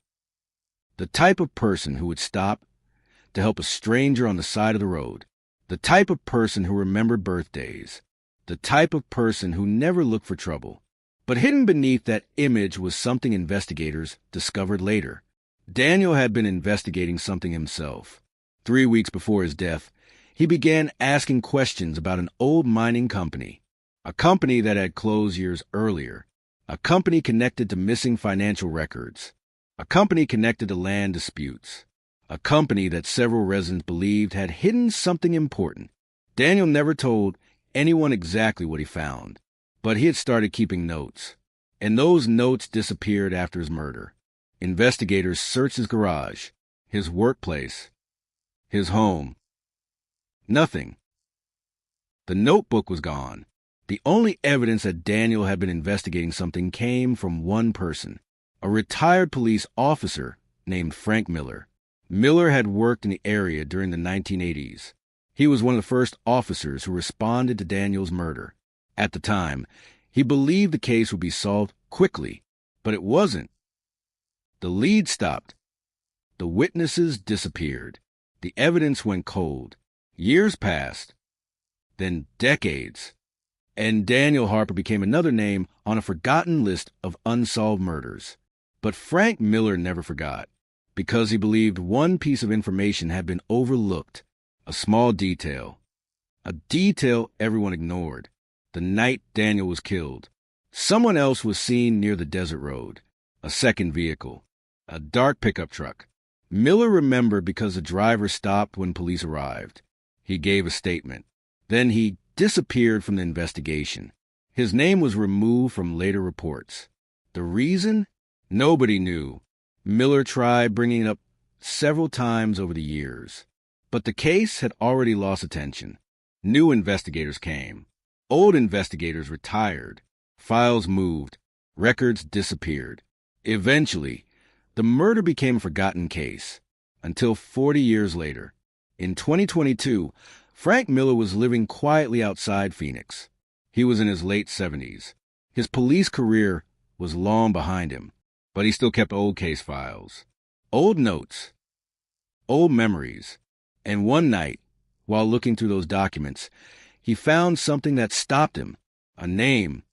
The type of person who would stop to help a stranger on the side of the road. The type of person who remembered birthdays. the type of person who never looked for trouble. But hidden beneath that image was something investigators discovered later. Daniel had been investigating something himself. 3 weeks before his death, he began asking questions about an old mining company, a company that had closed years earlier, a company connected to missing financial records, a company connected to land disputes, a company that several residents believed had hidden something important. Daniel never told anyone exactly what he found, but he had started keeping notes, and those notes disappeared after his murder. Investigators searched his garage, his workplace, his home. Nothing. The notebook was gone. The only evidence that Daniel had been investigating something came from one person, a retired police officer named Frank Miller. Miller had worked in the area during the 1980s. He was one of the first officers who responded to Daniel's murder. At the time, he believed the case would be solved quickly, but it wasn't. The lead stopped. The witnesses disappeared. The evidence went cold. Years passed, then decades, and Daniel Harper became another name on a forgotten list of unsolved murders. But Frank Miller never forgot, because he believed one piece of information had been overlooked, a small detail, a detail everyone ignored. The night Daniel was killed, someone else was seen near the desert road, a second vehicle, a dark pickup truck. Miller remembered because the driver stopped when police arrived. He gave a statement. Then he disappeared from the investigation. His name was removed from later reports. The reason? Nobody knew. Miller tried bringing it up several times over the years. But the case had already lost attention. New investigators came. Old investigators retired. Files moved. Records disappeared. Eventually, the murder became a forgotten case. Until 40 years later. In 2022, Frank Miller was living quietly outside Phoenix. He was in his late 70s. His police career was long behind him, but he still kept old case files, old notes, old memories. And one night, while looking through those documents, he found something that stopped him. A name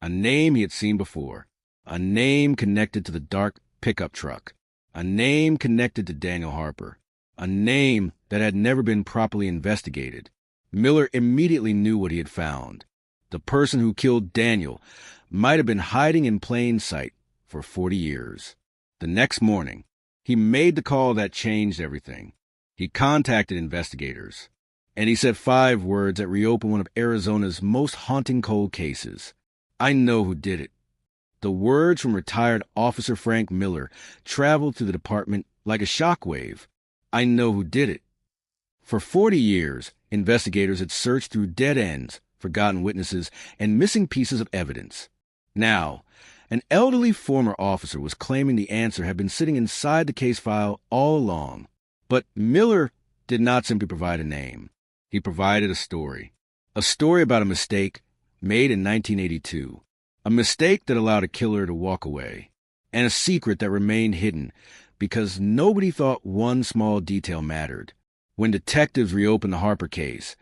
he had seen before, a name connected to the dark pickup truck, a name connected to Daniel Harper. A name that had never been properly investigated. Miller immediately knew what he had found. The person who killed Daniel might have been hiding in plain sight for 40 years. The next morning, he made the call that changed everything. He contacted investigators, and he said 5 words that reopened one of Arizona's most haunting cold cases. I know who did it. The words from retired Officer Frank Miller traveled through the department like a shockwave. I know who did it. For 40 years, investigators had searched through dead ends, forgotten witnesses, and missing pieces of evidence. Now, an elderly former officer was claiming the answer had been sitting inside the case file all along. But Miller did not simply provide a name. He provided a story about a mistake made in 1982, a mistake that allowed a killer to walk away, and a secret that remained hidden because nobody thought one small detail mattered. When detectives reopened the Harper case,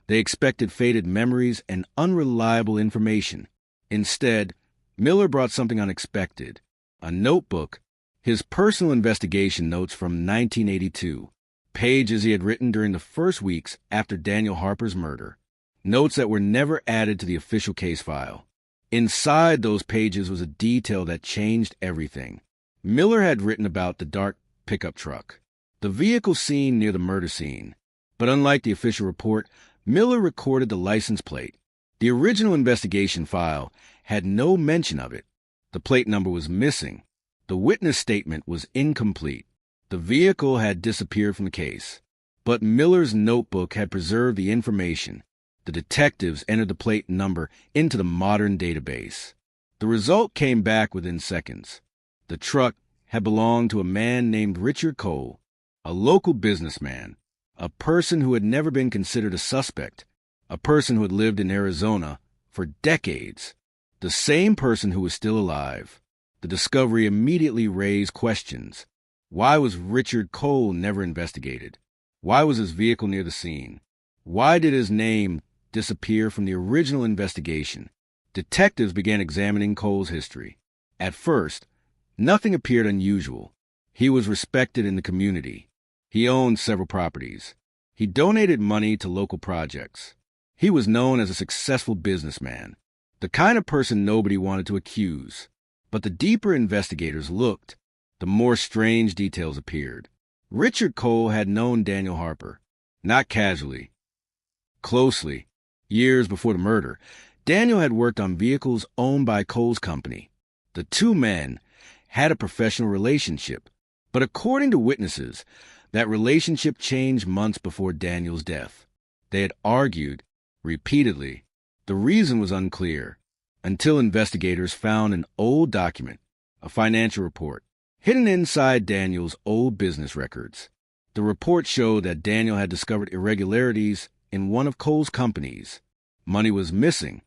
they expected faded memories and unreliable information. Instead, Miller brought something unexpected, a notebook, his personal investigation notes from 1982, pages he had written during the first weeks after Daniel Harper's murder, notes that were never added to the official case file. Inside those pages was a detail that changed everything. Miller had written about the dark pickup truck, the vehicle seen near the murder scene. But unlike the official report, Miller recorded the license plate. The original investigation file had no mention of it. The plate number was missing. The witness statement was incomplete. The vehicle had disappeared from the case. But Miller's notebook had preserved the information. The detectives entered the plate number into the modern database. The result came back within seconds. The truck had belonged to a man named Richard Cole, a local businessman, a person who had never been considered a suspect, a person who had lived in Arizona for decades, the same person who was still alive. The discovery immediately raised questions. Why was Richard Cole never investigated? Why was his vehicle near the scene? Why did his name disappear from the original investigation. Detectives began examining Cole's history. At first, nothing appeared unusual. He was respected in the community. He owned several properties. He donated money to local projects. He was known as a successful businessman, the kind of person nobody wanted to accuse. But the deeper investigators looked, the more strange details appeared. Richard Cole had known Daniel Harper, not casually, closely. Years before the murder, Daniel had worked on vehicles owned by Cole's company. The two men had a professional relationship, but according to witnesses, that relationship changed months before Daniel's death. They had argued repeatedly. The reason was unclear until investigators found an old document, a financial report, hidden inside Daniel's old business records. The report showed that Daniel had discovered irregularities in one of Cole's companies. Money was missing.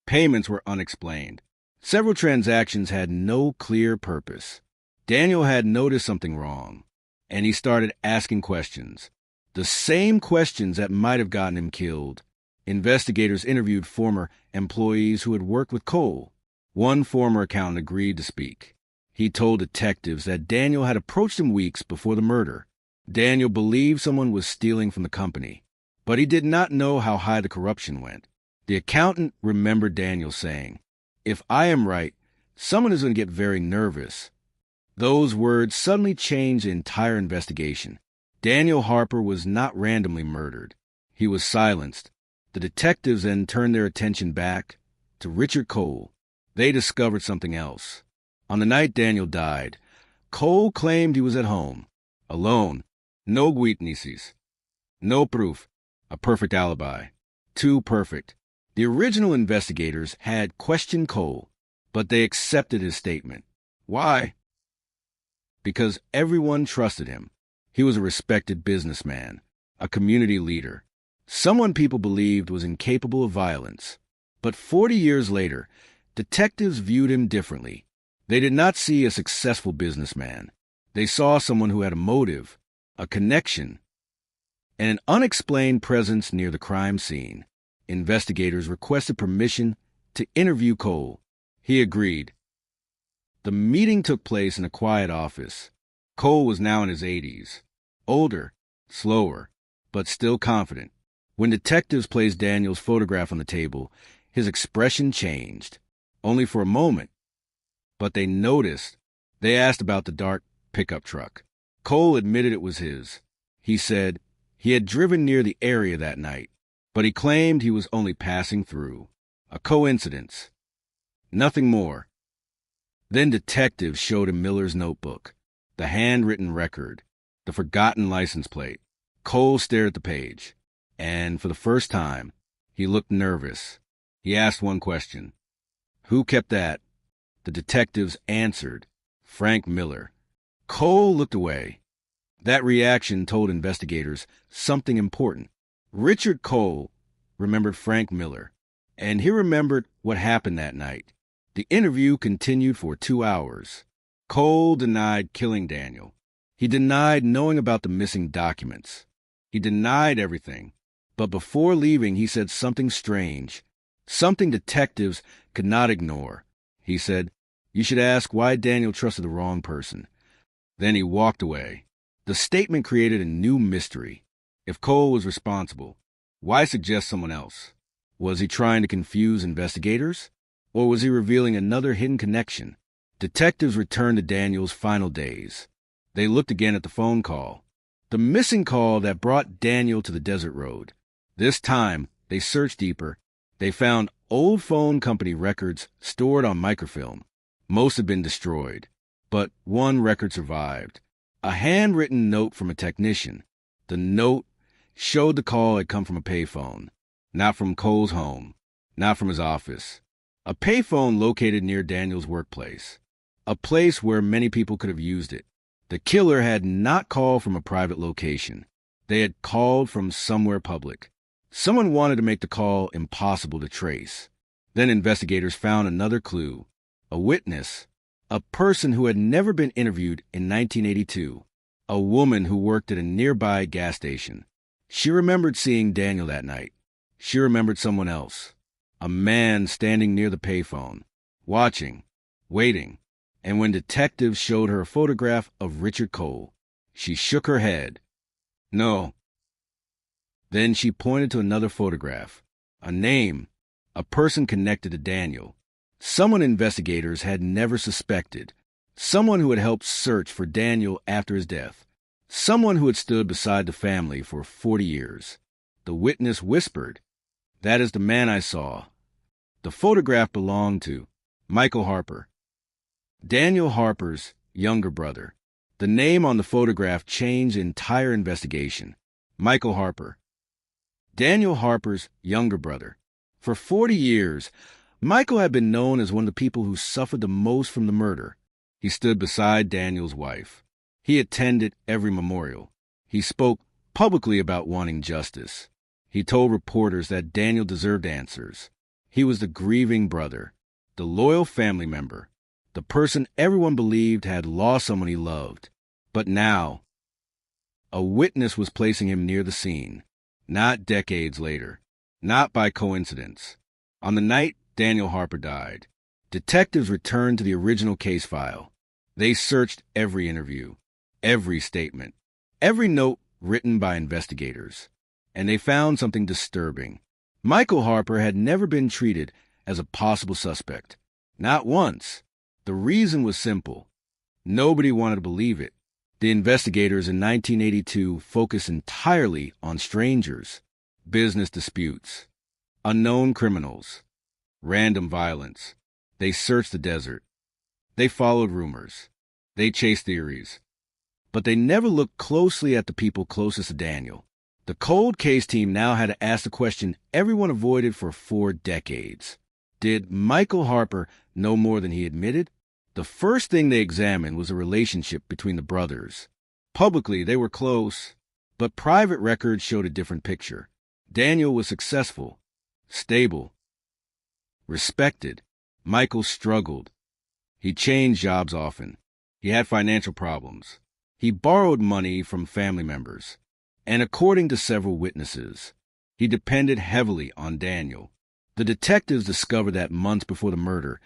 Payments were unexplained. Several transactions had no clear purpose. Daniel had noticed something wrong, and he started asking questions. The same questions that might have gotten him killed. Investigators interviewed former employees who had worked with Cole. One former accountant agreed to speak. He told detectives that Daniel had approached him weeks before the murder. Daniel believed someone was stealing from the company, but he did not know how high the corruption went. The accountant remembered Daniel saying, "If I am right, someone is going to get very nervous." Those words suddenly changed the entire investigation. Daniel Harper was not randomly murdered. He was silenced. The detectives then turned their attention back to Richard Cole. They discovered something else. On the night Daniel died, Cole claimed he was at home, alone, no witnesses, no proof, a perfect alibi. Too perfect. The original investigators had questioned Cole, but they accepted his statement. Why? Because everyone trusted him. He was a respected businessman, a community leader, someone people believed was incapable of violence. But 40 years later, detectives viewed him differently. They did not see a successful businessman. They saw someone who had a motive, a connection, and an unexplained presence near the crime scene. Investigators requested permission to interview Cole. He agreed. The meeting took place in a quiet office. Cole was now in his 80s, older, slower, but still confident. When detectives placed Daniel's photograph on the table, his expression changed, only for a moment. But they noticed. They asked about the dark pickup truck. Cole admitted it was his. He said he had driven near the area that night, but he claimed he was only passing through. A coincidence. Nothing more. Then detectives showed him Miller's notebook, the handwritten record, the forgotten license plate. Cole stared at the page, and for the first time, he looked nervous. He asked one question. Who kept that? The detectives answered, Frank Miller. Cole looked away. That reaction told investigators something important. Richard Cole remembered Frank Miller, and he remembered what happened that night. The interview continued for 2 hours. Cole denied killing Daniel. He denied knowing about the missing documents. He denied everything. But before leaving, he said something strange, something detectives could not ignore. He said, "You should ask why Daniel trusted the wrong person." Then he walked away. The statement created a new mystery. If Cole was responsible, why suggest someone else? Was he trying to confuse investigators? Or was he revealing another hidden connection? Detectives returned to Daniel's final days. They looked again at the phone call, the missing call that brought Daniel to the desert road. This time, they searched deeper. They found old phone company records stored on microfilm. Most had been destroyed, but one record survived. A handwritten note from a technician. The note showed the call had come from a payphone, not from Cole's home, not from his office. A payphone located near Daniel's workplace, a place where many people could have used it. The killer had not called from a private location. They had called from somewhere public. Someone wanted to make the call impossible to trace. Then investigators found another clue, a witness, a person who had never been interviewed in 1982, a woman who worked at a nearby gas station. She remembered seeing Daniel that night. She remembered someone else, a man standing near the payphone, watching, waiting, and when detectives showed her a photograph of Richard Cole, she shook her head. No. Then she pointed to another photograph, a name, a person connected to Daniel, someone investigators had never suspected, someone who had helped search for Daniel after his death, someone who had stood beside the family for 40 years. The witness whispered, "That is the man I saw." The photograph belonged to Michael Harper, Daniel Harper's younger brother. The name on the photograph changed the entire investigation. Michael Harper, Daniel Harper's younger brother. For 40 years, Michael had been known as one of the people who suffered the most from the murder. He stood beside Daniel's wife. He attended every memorial. He spoke publicly about wanting justice. He told reporters that Daniel deserved answers. He was the grieving brother, the loyal family member, the person everyone believed had lost someone he loved. But now, a witness was placing him near the scene, not decades later, not by coincidence. On the night Daniel Harper died, detectives returned to the original case file. They searched every interview, every statement, every note written by investigators, and they found something disturbing. Michael Harper had never been treated as a possible suspect. Not once. The reason was simple. Nobody wanted to believe it. The investigators in 1982 focused entirely on strangers, business disputes, unknown criminals, random violence. They searched the desert. They followed rumors. They chased theories. But they never looked closely at the people closest to Daniel. The cold case team now had to ask the question everyone avoided for 4 decades. Did Michael Harper know more than he admitted? The first thing they examined was a relationship between the brothers. Publicly, they were close, but private records showed a different picture. Daniel was successful, stable, respected. Michael struggled. He changed jobs often. He had financial problems. He borrowed money from family members. And according to several witnesses, he depended heavily on Daniel. The detectives discovered that months before the murder,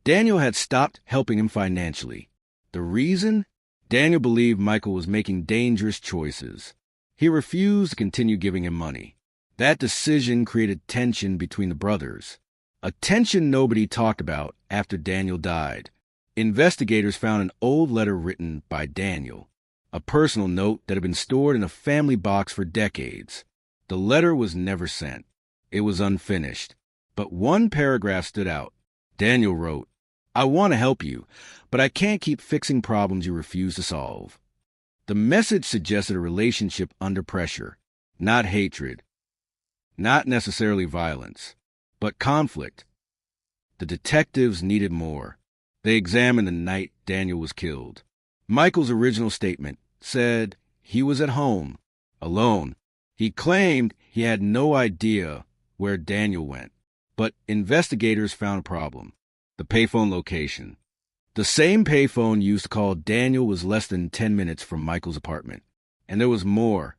Daniel had stopped helping him financially. The reason? Daniel believed Michael was making dangerous choices. He refused to continue giving him money. That decision created tension between the brothers, a tension nobody talked about after Daniel died. Investigators found an old letter written by Daniel, a personal note that had been stored in a family box for decades. The letter was never sent. It was unfinished. But one paragraph stood out. Daniel wrote, "I want to help you, but I can't keep fixing problems you refuse to solve." The message suggested a relationship under pressure, not hatred, not necessarily violence, but conflict. The detectives needed more. They examined the night Daniel was killed. Michael's original statement said he was at home, alone. He claimed he had no idea where Daniel went. But investigators found a problem. The payphone location. The same payphone used to call Daniel was less than 10 minutes from Michael's apartment. And there was more.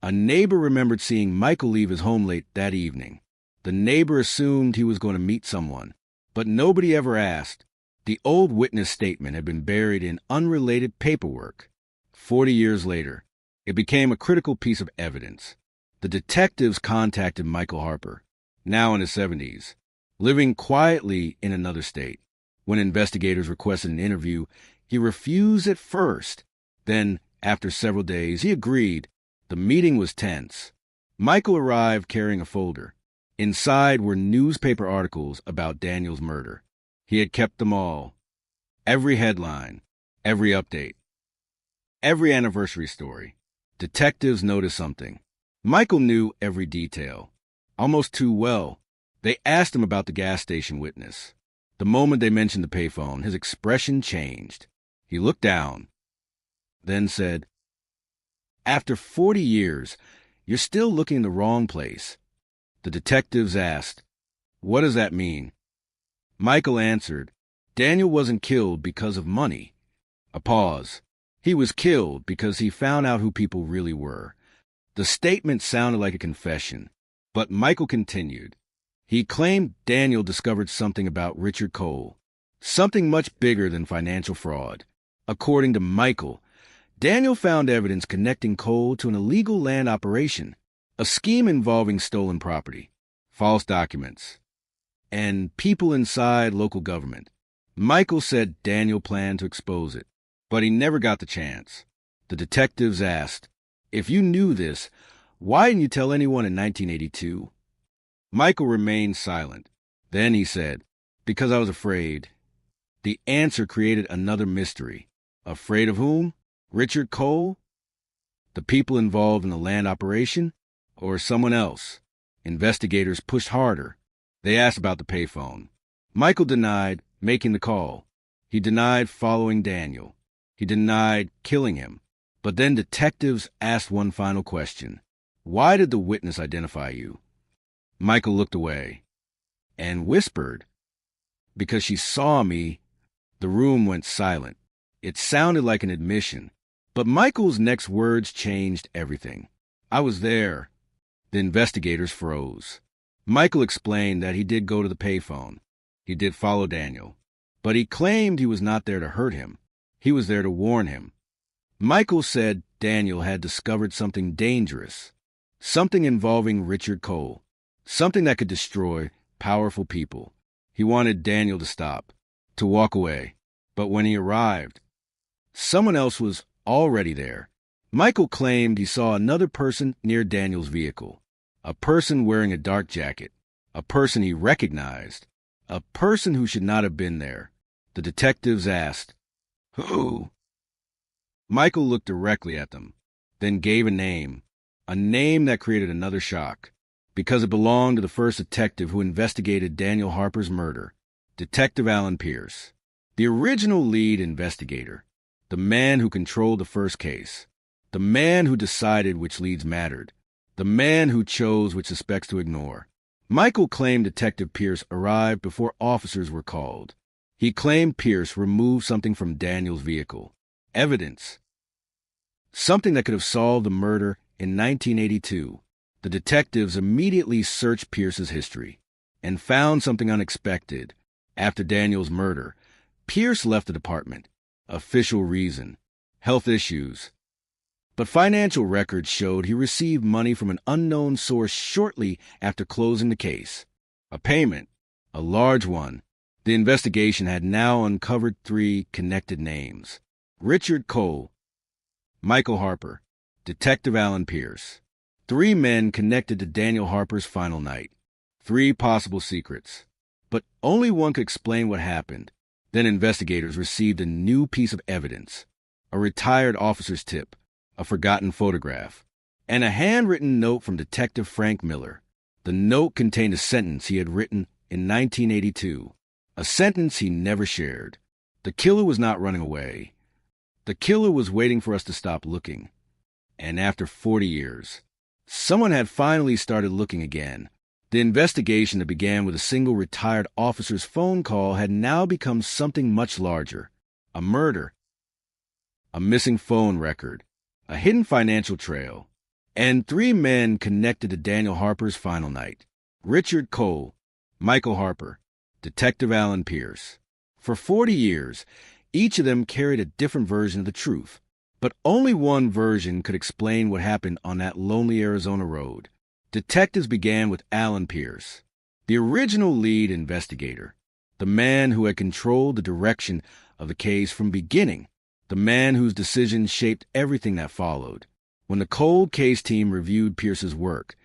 A neighbor remembered seeing Michael leave his home late that evening. The neighbor assumed he was going to meet someone, but nobody ever asked. The old witness statement had been buried in unrelated paperwork. 40 years later, it became a critical piece of evidence. The detectives contacted Michael Harper, now in his 70s, living quietly in another state. When investigators requested an interview, he refused at first. Then, after several days, he agreed. The meeting was tense. Michael arrived carrying a folder. Inside were newspaper articles about Daniel's murder. He had kept them all. Every headline, every update, every anniversary story. Detectives noticed something. Michael knew every detail, almost too well. They asked him about the gas station witness. The moment they mentioned the payphone, his expression changed. He looked down, then said, "After 40 years, you're still looking in the wrong place." The detectives asked, "What does that mean?" Michael answered, "Daniel wasn't killed because of money." A pause. He was killed because he found out who people really were. The statement sounded like a confession. But Michael continued. He claimed Daniel discovered something about Richard Cole, something much bigger than financial fraud. According to Michael, Daniel found evidence connecting Cole to an illegal land operation, a scheme involving stolen property, false documents, and people inside local government. Michael said Daniel planned to expose it, but he never got the chance. The detectives asked, "If you knew this, why didn't you tell anyone in 1982? Michael remained silent. Then he said, "Because I was afraid." The answer created another mystery. Afraid of whom? Richard Cole? The people involved in the land operation? Or someone else? Investigators pushed harder. They asked about the payphone. Michael denied making the call. He denied following Daniel. He denied killing him. But then detectives asked one final question. Why did the witness identify you? Michael looked away and whispered, "Because she saw me." The room went silent. It sounded like an admission, but Michael's next words changed everything. "I was there." The investigators froze. Michael explained that he did go to the payphone. He did follow Daniel, but he claimed he was not there to hurt him. He was there to warn him. Michael said Daniel had discovered something dangerous, something involving Richard Cole, something that could destroy powerful people. He wanted Daniel to stop, to walk away. But when he arrived, someone else was already there. Michael claimed he saw another person near Daniel's vehicle, a person wearing a dark jacket, a person he recognized, a person who should not have been there. The detectives asked, "Who?" Michael looked directly at them, then gave a name that created another shock, because it belonged to the first detective who investigated Daniel Harper's murder, Detective Alan Pierce, the original lead investigator, the man who controlled the first case, the man who decided which leads mattered, the man who chose which suspects to ignore. Michael claimed Detective Pierce arrived before officers were called. He claimed Pierce removed something from Daniel's vehicle, evidence, something that could have solved the murder in 1982. The detectives immediately searched Pierce's history and found something unexpected. After Daniel's murder, Pierce left the department. Official reason: health issues. But financial records showed he received money from an unknown source shortly after closing the case. A payment, a large one. The investigation had now uncovered 3 connected names: Richard Cole, Michael Harper, Detective Alan Pierce. 3 men connected to Daniel Harper's final night. 3 possible secrets. But only one could explain what happened. Then investigators received a new piece of evidence: a retired officer's tip, a forgotten photograph, and a handwritten note from Detective Frank Miller. The note contained a sentence he had written in 1982, a sentence he never shared. The killer was not running away. The killer was waiting for us to stop looking. And after 40 years, someone had finally started looking again. The investigation that began with a single retired officer's phone call had now become something much larger: a murder, a missing phone record, a hidden financial trail, and 3 men connected to Daniel Harper's final night: Richard Cole, Michael Harper, Detective Alan Pierce. For 40 years, each of them carried a different version of the truth, but only one version could explain what happened on that lonely Arizona road. Detectives began with Alan Pierce, the original lead investigator, the man who had controlled the direction of the case from beginning, the man whose decisions shaped everything that followed. When the cold case team reviewed Pierce's work,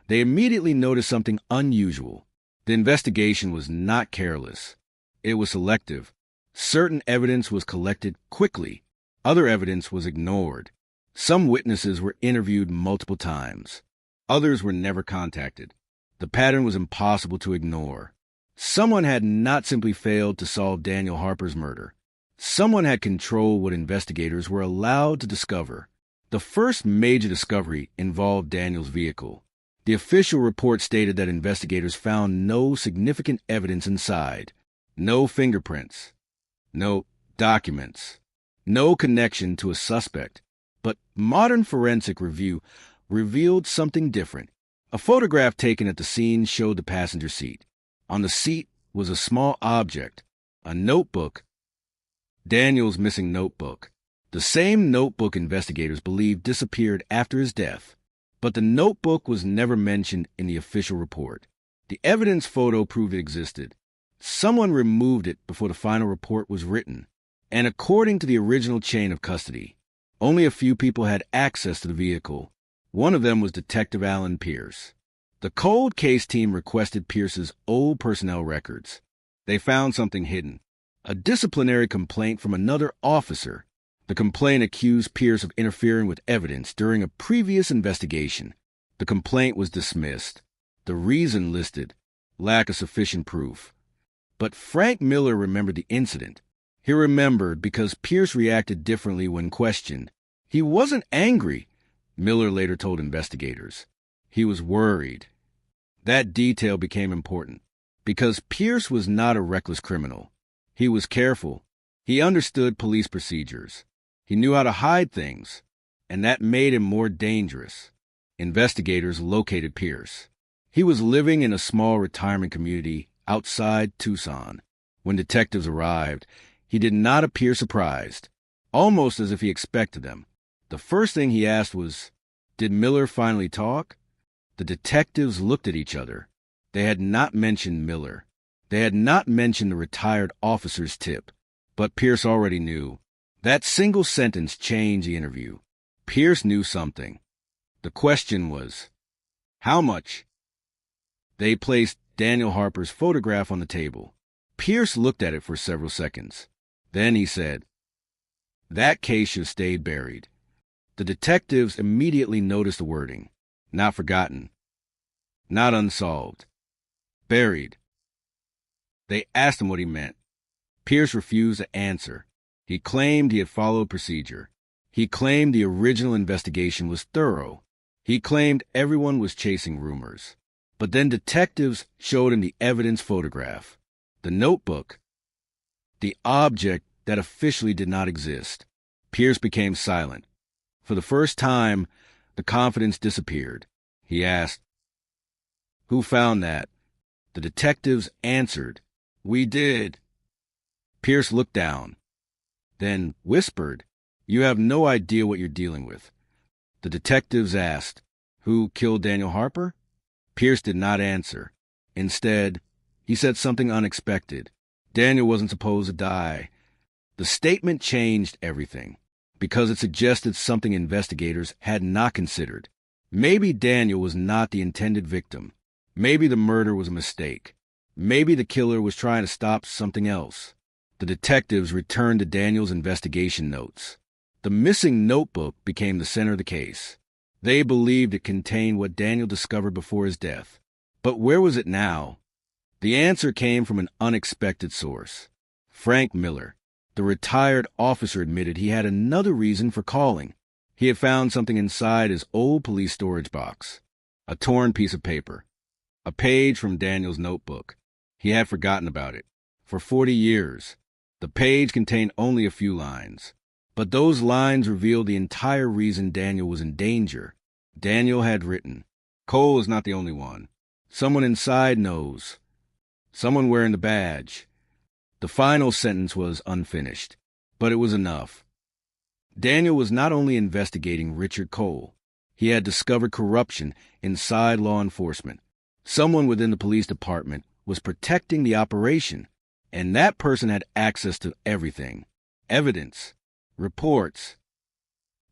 they immediately noticed something unusual. The investigation was not careless. It was selective. Certain evidence was collected quickly. Other evidence was ignored. Some witnesses were interviewed multiple times. Others were never contacted. The pattern was impossible to ignore. Someone had not simply failed to solve Daniel Harper's murder. Someone had controlled what investigators were allowed to discover. The first major discovery involved Daniel's vehicle. The official report stated that investigators found no significant evidence inside: no fingerprints, no documents, no connection to a suspect. But modern forensic review revealed something different: A photograph taken at the scene showed the passenger seat. On the seat was a small object, a notebook. Daniel's missing notebook. The same notebook investigators believe disappeared after his death, but the notebook was never mentioned in the official report. The evidence photo proved it existed. Someone removed it before the final report was written, and according to the original chain of custody, only a few people had access to the vehicle. One of them was Detective Alan Pierce. The cold case team requested Pierce's old personnel records. They found something hidden, a disciplinary complaint from another officer. The complaint accused Pierce of interfering with evidence during a previous investigation. The complaint was dismissed. The reason listed, lack of sufficient proof. But Frank Miller remembered the incident. He remembered because Pierce reacted differently when questioned. He wasn't angry, Miller later told investigators. He was worried. That detail became important because Pierce was not a reckless criminal. He was careful. He understood police procedures. He knew how to hide things, and that made him more dangerous. Investigators located Pierce. He was living in a small retirement community outside Tucson. When detectives arrived, he did not appear surprised, almost as if he expected them. The first thing he asked was, "Did Miller finally talk?" The detectives looked at each other. They had not mentioned Miller. They had not mentioned the retired officer's tip. But Pierce already knew. That single sentence changed the interview. Pierce knew something. The question was, how much? They placed Daniel Harper's photograph on the table. Pierce looked at it for several seconds. Then he said, "That case should have stayed buried." The detectives immediately noticed the wording. Not forgotten. Not unsolved. Buried. They asked him what he meant. Pierce refused to answer. He claimed he had followed procedure. He claimed the original investigation was thorough. He claimed everyone was chasing rumors. But then detectives showed him the evidence photograph, the notebook, the object that officially did not exist. Pierce became silent. For the first time, the confidence disappeared. He asked, "Who found that?" The detectives answered, "We did." Pierce looked down, then whispered, "You have no idea what you're dealing with." The detectives asked, "Who killed Daniel Harper?" Pierce did not answer. Instead, he said something unexpected. Daniel wasn't supposed to die. The statement changed everything, because it suggested something investigators had not considered. Maybe Daniel was not the intended victim. Maybe the murder was a mistake. Maybe the killer was trying to stop something else. The detectives returned to Daniel's investigation notes. The missing notebook became the center of the case. They believed it contained what Daniel discovered before his death. But where was it now? The answer came from an unexpected source. Frank Miller, the retired officer, admitted he had another reason for calling. He had found something inside his old police storage box. A torn piece of paper. A page from Daniel's notebook. He had forgotten about it. For 40 years. The page contained only a few lines. But those lines revealed the entire reason Daniel was in danger. Daniel had written, "Cole is not the only one. Someone inside knows. Someone wearing the badge." The final sentence was unfinished, but it was enough. Daniel was not only investigating Richard Cole. He had discovered corruption inside law enforcement. Someone within the police department was protecting the operation, and that person had access to everything. Evidence, reports,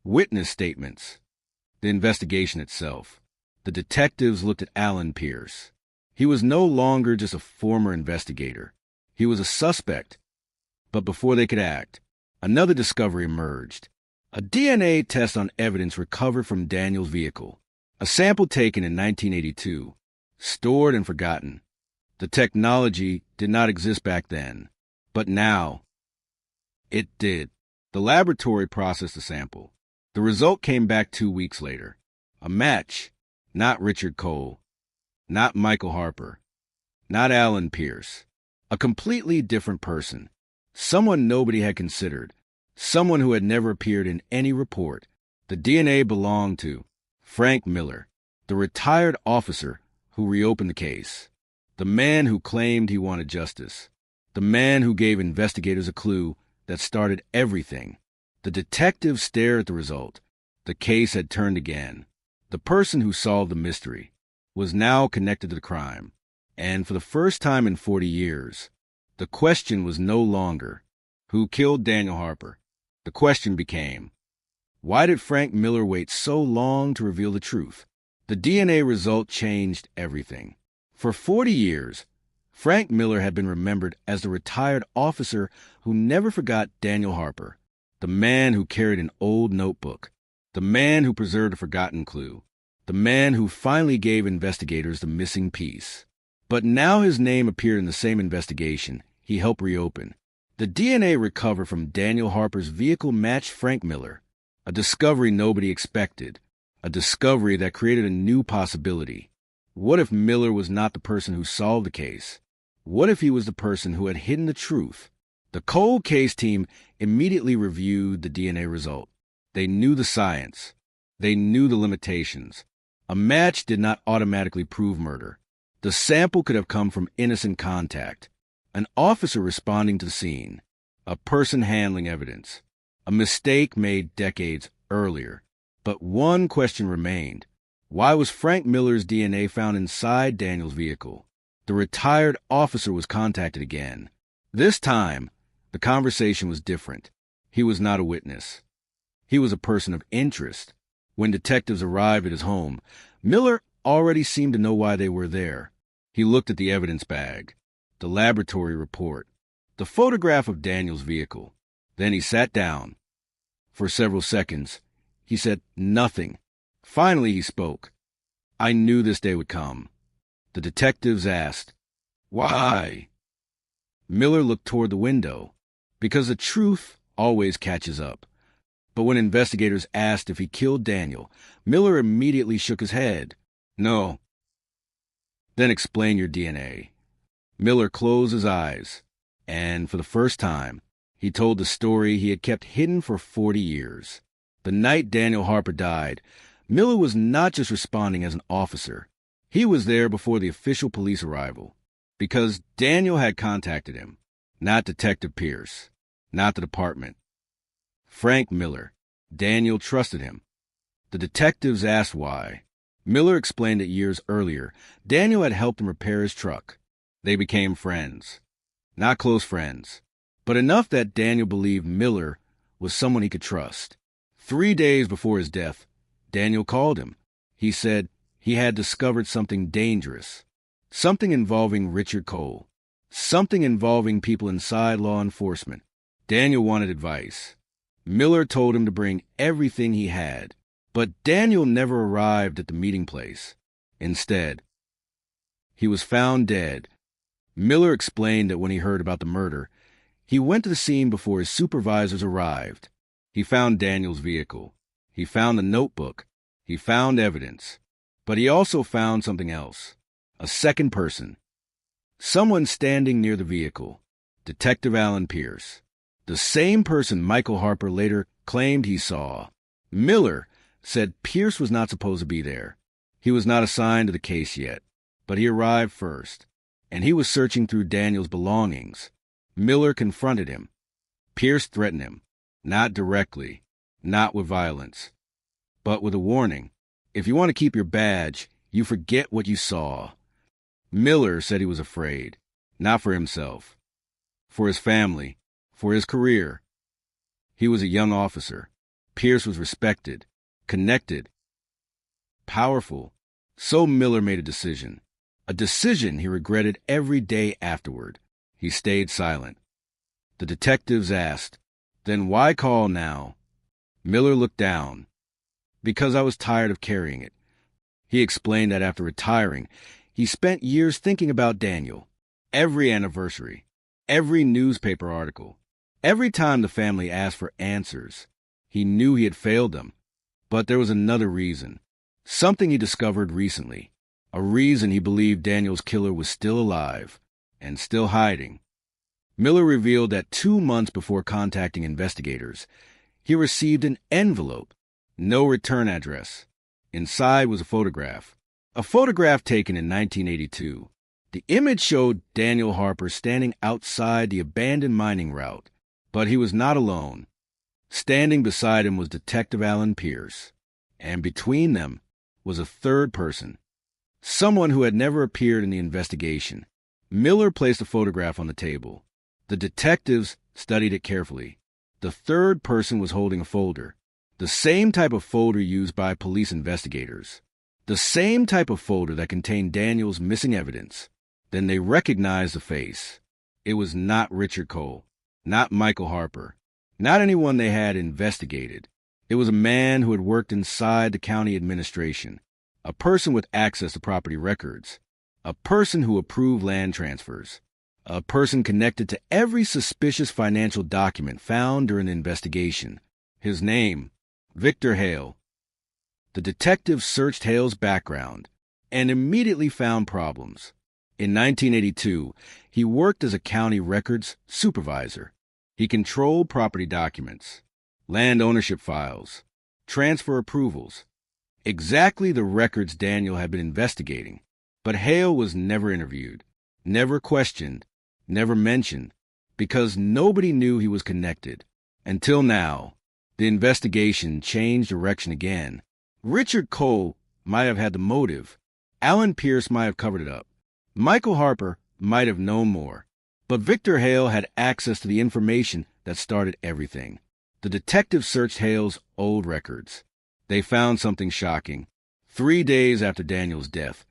witness statements, the investigation itself. The detectives looked at Alan Pierce. He was no longer just a former investigator. He was a suspect. But before they could act, another discovery emerged. A DNA test on evidence recovered from Daniel's vehicle. A sample taken in 1982, stored and forgotten. The technology did not exist back then, but now it did. The laboratory processed the sample. The result came back 2 weeks later. A match. Not Richard Cole. Not Michael Harper. Not Alan Pierce. A completely different person. Someone nobody had considered. Someone who had never appeared in any report. The DNA belonged to Frank Miller, the retired officer who reopened the case, the man who claimed he wanted justice, the man who gave investigators a clue that started everything. The detectives stared at the result. The case had turned again. The person who solved the mystery was now connected to the crime. And for the first time in 40 years, the question was no longer, who killed Daniel Harper? The question became, why did Frank Miller wait so long to reveal the truth? The DNA result changed everything. For 40 years, Frank Miller had been remembered as the retired officer who never forgot Daniel Harper, the man who carried an old notebook, the man who preserved a forgotten clue, the man who finally gave investigators the missing piece. But now his name appeared in the same investigation he helped reopen. The DNA recovered from Daniel Harper's vehicle matched Frank Miller, a discovery nobody expected, a discovery that created a new possibility. What if Miller was not the person who solved the case? What if he was the person who had hidden the truth? The cold case team immediately reviewed the DNA result. They knew the science. They knew the limitations. A match did not automatically prove murder. The sample could have come from innocent contact, an officer responding to the scene, a person handling evidence, a mistake made decades earlier. But one question remained. Why was Frank Miller's DNA found inside Daniel's vehicle? The retired officer was contacted again. This time, the conversation was different. He was not a witness. He was a person of interest. When detectives arrived at his home, Miller already seemed to know why they were there. He looked at the evidence bag, the laboratory report, the photograph of Daniel's vehicle. Then he sat down. For several seconds, he said nothing. Finally, he spoke. I knew this day would come. The detectives asked, "Why?" Miller looked toward the window, because the truth always catches up. But when investigators asked if he killed Daniel, Miller immediately shook his head. No. Then explain your DNA. Miller closed his eyes, and for the first time, he told the story he had kept hidden for 40 years. The night Daniel Harper died, Miller was not just responding as an officer. He was there before the official police arrival, because Daniel had contacted him, not Detective Pierce, not the department. Frank Miller. Daniel trusted him. The detectives asked why. Miller explained that years earlier, Daniel had helped him repair his truck. They became friends. Not close friends, but enough that Daniel believed Miller was someone he could trust. 3 days before his death, Daniel called him. He said he had discovered something dangerous, something involving Richard Cole, something involving people inside law enforcement. Daniel wanted advice. Miller told him to bring everything he had, but Daniel never arrived at the meeting place. Instead, he was found dead. Miller explained that when he heard about the murder, he went to the scene before his supervisors arrived. He found Daniel's vehicle. He found the notebook. He found evidence. But he also found something else. A second person. Someone standing near the vehicle. Detective Alan Pierce. The same person Michael Harper later claimed he saw. Miller said Pierce was not supposed to be there. He was not assigned to the case yet, but he arrived first, and he was searching through Daniel's belongings. Miller confronted him. Pierce threatened him, not directly, not with violence, but with a warning. If you want to keep your badge, you forget what you saw. Miller said he was afraid, not for himself, for his family, for his career. He was a young officer. Pierce was respected, connected, powerful. So Miller made a decision he regretted every day afterward. He stayed silent. The detectives asked, "Then why call now?" Miller looked down. "Because I was tired of carrying it." He explained that after retiring, he spent years thinking about Daniel. Every anniversary, every newspaper article, every time the family asked for answers, he knew he had failed them. But there was another reason. Something he discovered recently. A reason he believed Daniel's killer was still alive and still hiding. Miller revealed that 2 months before contacting investigators, he received an envelope, no return address. Inside was a photograph, A photograph taken in 1982. The image showed Daniel Harper standing outside the abandoned mining route, but he was not alone. Standing beside him was Detective Alan Pierce, and between them was a third person, someone who had never appeared in the investigation. Miller placed a photograph on the table. The detectives studied it carefully. The third person was holding a folder, the same type of folder used by police investigators, the same type of folder that contained Daniel's missing evidence. Then they recognized the face. It was not Richard Cole, not Michael Harper, not anyone they had investigated. It was a man who had worked inside the county administration, a person with access to property records, a person who approved land transfers, a person connected to every suspicious financial document found during the investigation. His name, Victor Hale. The detective searched Hale's background and immediately found problems. In 1982, he worked as a county records supervisor. He controlled property documents, land ownership files, transfer approvals, exactly the records Daniel had been investigating. But Hale was never interviewed, never questioned, never mentioned, because nobody knew he was connected. Until now, the investigation changed direction again. Richard Cole might have had the motive. Alan Pierce might have covered it up. Michael Harper might have known more. But Victor Hale had access to the information that started everything. The detectives searched Hale's old records. They found something shocking. 3 days after Daniel's death,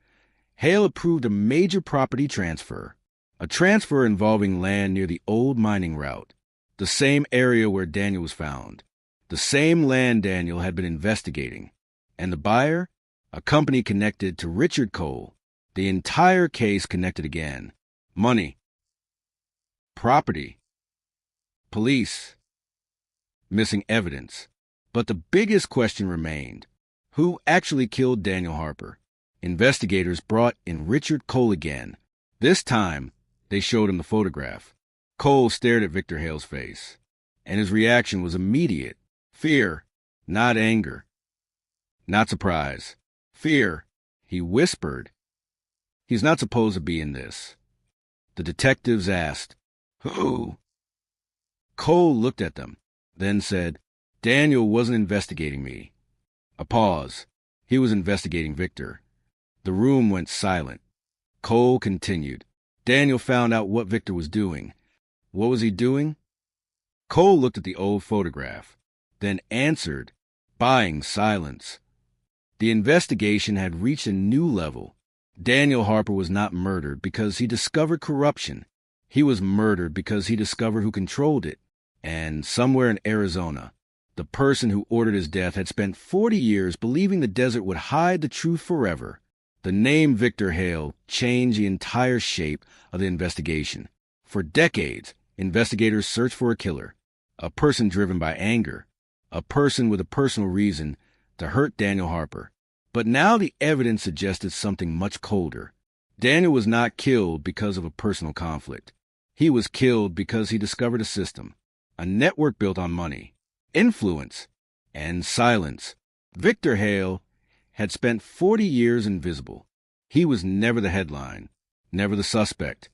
Hale approved a major property transfer, a transfer involving land near the old mining route, the same area where Daniel was found, the same land Daniel had been investigating. And the buyer? A company connected to Richard Cole. The entire case connected again. Money. Property. Police. Missing evidence. But the biggest question remained. Who actually killed Daniel Harper? Investigators brought in Richard Cole again. This time, they showed him the photograph. Cole stared at Victor Hale's face, and his reaction was immediate. Fear, not anger. Not surprise. Fear. He whispered. He's not supposed to be in this. The detectives asked, Who? Cole looked at them, then said, Daniel wasn't investigating me. A pause. He was investigating Victor. The room went silent. Cole continued. Daniel found out what Victor was doing. What was he doing? Cole looked at the old photograph, then answered, buying silence. The investigation had reached a new level. Daniel Harper was not murdered because he discovered corruption. He was murdered because he discovered who controlled it. And somewhere in Arizona, the person who ordered his death had spent 40 years believing the desert would hide the truth forever. The name Victor Hale changed the entire shape of the investigation. For decades, investigators searched for a killer, a person driven by anger, a person with a personal reason to hurt Daniel Harper. But now the evidence suggested something much colder. Daniel was not killed because of a personal conflict. He was killed because he discovered a system, a network built on money, influence, and silence. Victor Hale had spent 40 years invisible. He was never the headline, never the suspect,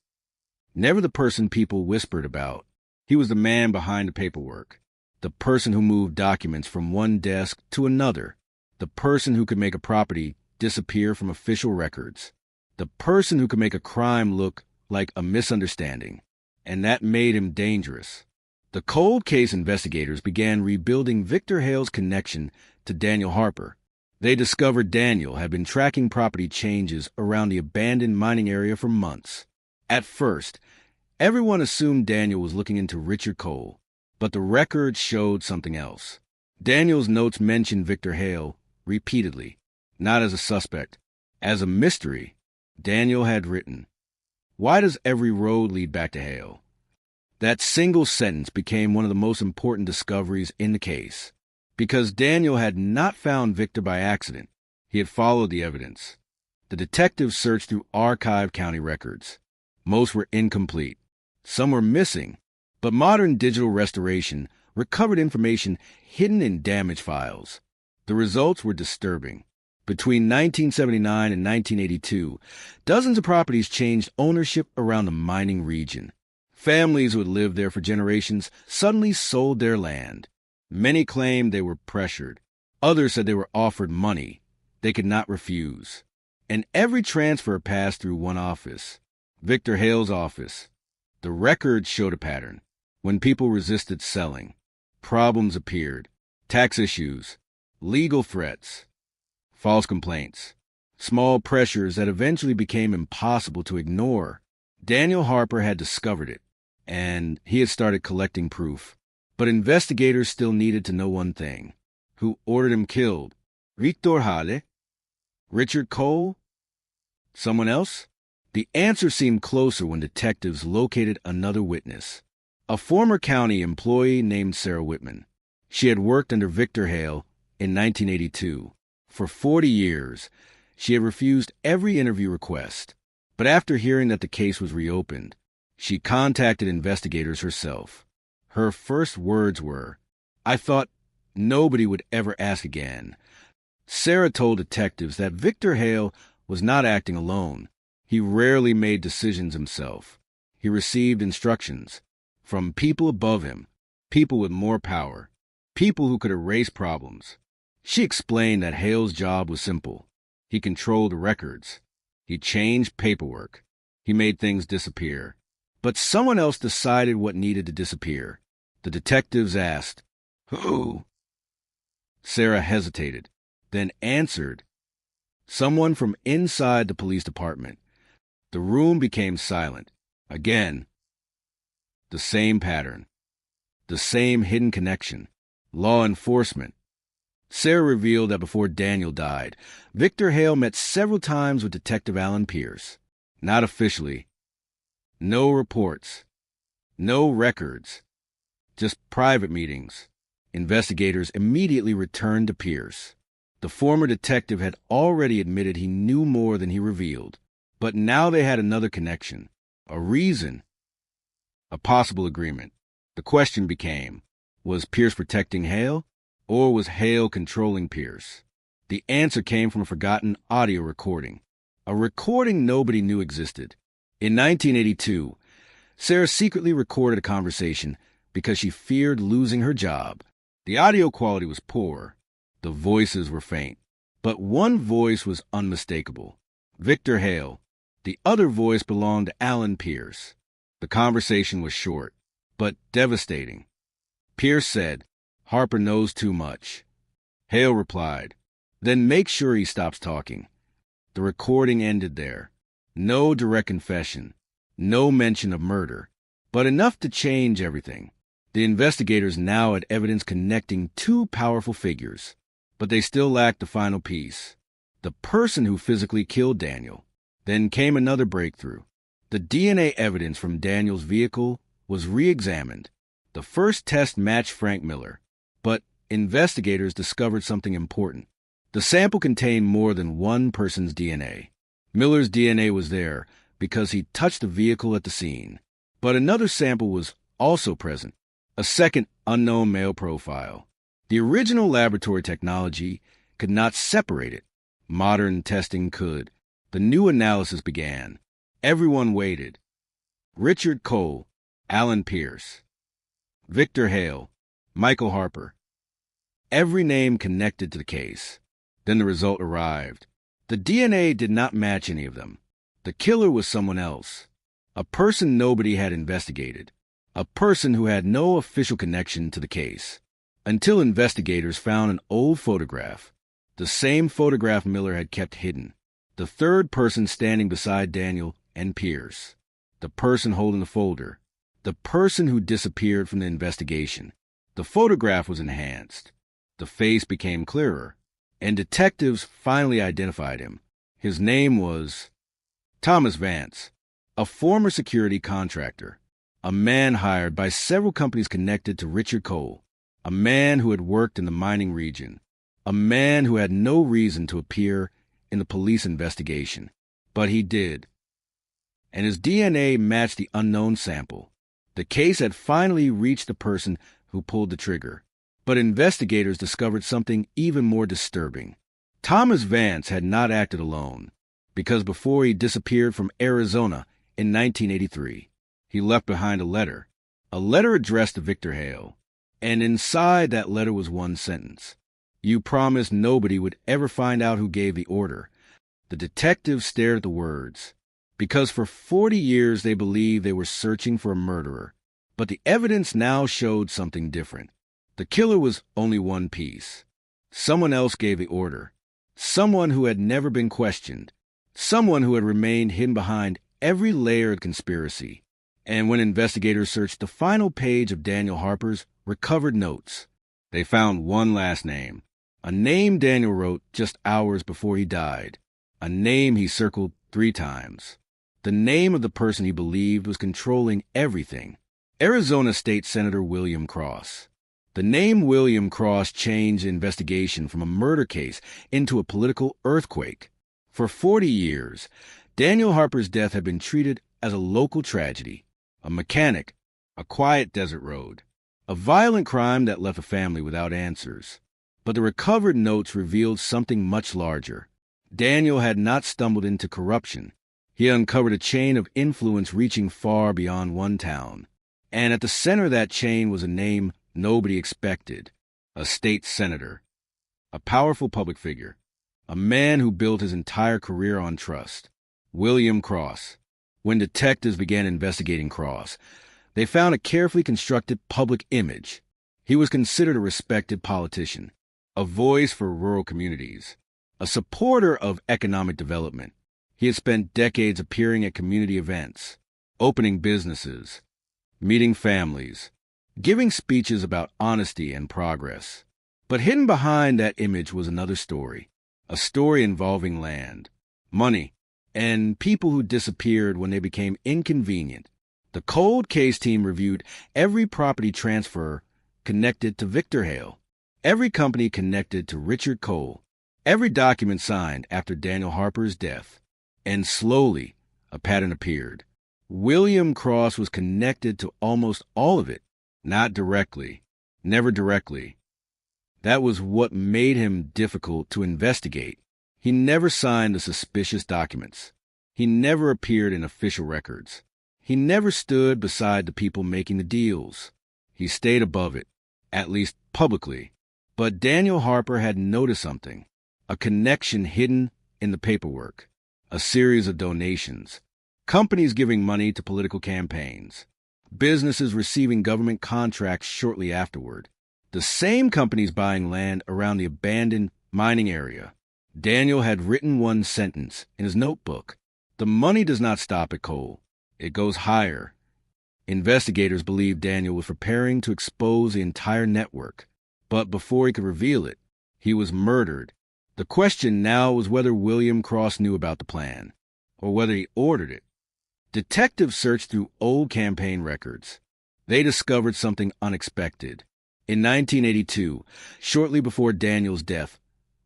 never the person people whispered about. He was the man behind the paperwork, the person who moved documents from one desk to another, the person who could make a property disappear from official records, the person who could make a crime look like a misunderstanding. And that made him dangerous. The cold case investigators began rebuilding Victor Hale's connection to Daniel Harper. They discovered Daniel had been tracking property changes around the abandoned mining area for months. At first, everyone assumed Daniel was looking into Richard Cole, but the records showed something else. Daniel's notes mentioned Victor Hale repeatedly, not as a suspect, as a mystery. Daniel had written, "Why does every road lead back to Hale?" That single sentence became one of the most important discoveries in the case, because Daniel had not found Victor by accident. He had followed the evidence. The detectives searched through archived county records. Most were incomplete. Some were missing, but modern digital restoration recovered information hidden in damaged files. The results were disturbing. Between 1979 and 1982, dozens of properties changed ownership around the mining region. Families who had lived there for generations suddenly sold their land. Many claimed they were pressured. Others said they were offered money they could not refuse. And every transfer passed through one office, Victor Hale's office. The records showed a pattern. When people resisted selling, problems appeared. Tax issues, legal threats, false complaints, small pressures that eventually became impossible to ignore. Daniel Harper had discovered it, and he had started collecting proof. But investigators still needed to know one thing. Who ordered him killed? Victor Hale? Richard Cole? Someone else? The answer seemed closer when detectives located another witness. A former county employee named Sarah Whitman. She had worked under Victor Hale in 1982. For 40 years, she had refused every interview request. But after hearing that the case was reopened, she contacted investigators herself. Her first words were, "I thought nobody would ever ask again." Sarah told detectives that Victor Hale was not acting alone. He rarely made decisions himself. He received instructions from people above him, people with more power, people who could erase problems. She explained that Hale's job was simple. He controlled records. He changed paperwork. He made things disappear. But someone else decided what needed to disappear. The detectives asked, "Who?" Sarah hesitated, then answered, "Someone from inside the police department." The room became silent. Again, the same pattern, the same hidden connection, law enforcement. Sarah revealed that before Daniel died, Victor Hale met several times with Detective Alan Pierce. Not officially. No reports. No records. Just private meetings. Investigators immediately returned to Pierce. The former detective had already admitted he knew more than he revealed. But now they had another connection. A reason. A possible agreement. The question became, was Pierce protecting Hale? Or was Hale controlling Pierce? The answer came from a forgotten audio recording. A recording nobody knew existed. In 1982, Sarah secretly recorded a conversation because she feared losing her job. The audio quality was poor. The voices were faint. But one voice was unmistakable. Victor Hale. The other voice belonged to Alan Pierce. The conversation was short, but devastating. Pierce said, "Harper knows too much." Hale replied, "Then make sure he stops talking." The recording ended there. No direct confession, no mention of murder, but enough to change everything. The investigators now had evidence connecting two powerful figures, but they still lacked the final piece, the person who physically killed Daniel. Then came another breakthrough. The DNA evidence from Daniel's vehicle was re-examined. The first test matched Frank Miller, but investigators discovered something important. The sample contained more than one person's DNA. Miller's DNA was there because he touched the vehicle at the scene. But another sample was also present, a second unknown male profile. The original laboratory technology could not separate it. Modern testing could. The new analysis began. Everyone waited. Richard Cole, Alan Pierce, Victor Hale, Michael Harper. Every name connected to the case. Then the result arrived. The DNA did not match any of them. The killer was someone else. A person nobody had investigated. A person who had no official connection to the case. Until investigators found an old photograph. The same photograph Miller had kept hidden. The third person standing beside Daniel and Pierce. The person holding the folder. The person who disappeared from the investigation. The photograph was enhanced. The face became clearer. And detectives finally identified him. His name was Thomas Vance, a former security contractor. A man hired by several companies connected to Richard Cole. A man who had worked in the mining region. A man who had no reason to appear in the police investigation. But he did. And his DNA matched the unknown sample. The case had finally reached the person who pulled the trigger. But investigators discovered something even more disturbing. Thomas Vance had not acted alone, because before he disappeared from Arizona in 1983, he left behind a letter addressed to Victor Hale, and inside that letter was one sentence: "You promised nobody would ever find out who gave the order." The detectives stared at the words, because for 40 years they believed they were searching for a murderer, but the evidence now showed something different. The killer was only one piece. Someone else gave the order. Someone who had never been questioned. Someone who had remained hidden behind every layer of conspiracy. And when investigators searched the final page of Daniel Harper's recovered notes, they found one last name. A name Daniel wrote just hours before he died. A name he circled 3 times. The name of the person he believed was controlling everything. Arizona State Senator William Cross. The name William Cross changed the investigation from a murder case into a political earthquake. For 40 years, Daniel Harper's death had been treated as a local tragedy, a mechanic, a quiet desert road, a violent crime that left a family without answers. But the recovered notes revealed something much larger. Daniel had not stumbled into corruption. He uncovered a chain of influence reaching far beyond one town. And at the center of that chain was a name nobody expected: a state senator, a powerful public figure, a man who built his entire career on trust. William Cross. When detectives began investigating Cross, they found a carefully constructed public image. He was considered a respected politician, a voice for rural communities, a supporter of economic development. He had spent decades appearing at community events, opening businesses, meeting families, giving speeches about honesty and progress. But hidden behind that image was another story, a story involving land, money, and people who disappeared when they became inconvenient. The cold case team reviewed every property transfer connected to Victor Hale, every company connected to Richard Cole, every document signed after Daniel Harper's death. And slowly, a pattern appeared. William Cross was connected to almost all of it. Not directly, never directly. That was what made him difficult to investigate. He never signed the suspicious documents. He never appeared in official records. He never stood beside the people making the deals. He stayed above it, at least publicly. But Daniel Harper had noticed something, a connection hidden in the paperwork, a series of donations, companies giving money to political campaigns, businesses receiving government contracts shortly afterward, the same companies buying land around the abandoned mining area. Daniel had written one sentence in his notebook: "The money does not stop at coal. It goes higher." Investigators believed Daniel was preparing to expose the entire network, but before he could reveal it, he was murdered. The question now was whether William Cross knew about the plan, or whether he ordered it. Detectives searched through old campaign records. They discovered something unexpected. In 1982, shortly before Daniel's death,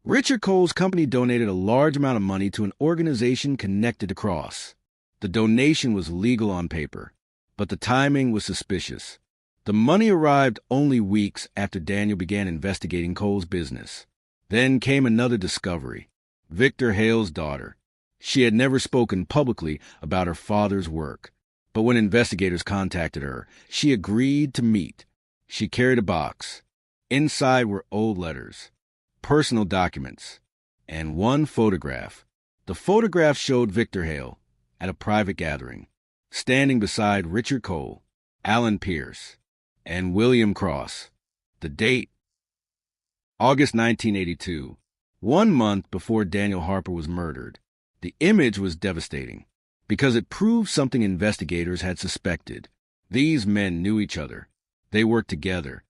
Richard Cole's company donated a large amount of money to an organization connected to Cross. The donation was legal on paper, but the timing was suspicious. The money arrived only weeks after Daniel began investigating Cole's business. Then came another discovery: Victor Hale's daughter. She had never spoken publicly about her father's work, but when investigators contacted her, she agreed to meet. She carried a box. Inside were old letters, personal documents, and one photograph. The photograph showed Victor Hale at a private gathering, standing beside Richard Cole, Alan Pierce, and William Cross. The date: August 1982, 1 month before Daniel Harper was murdered. The image was devastating because it proved something investigators had suspected. These men knew each other. They worked together.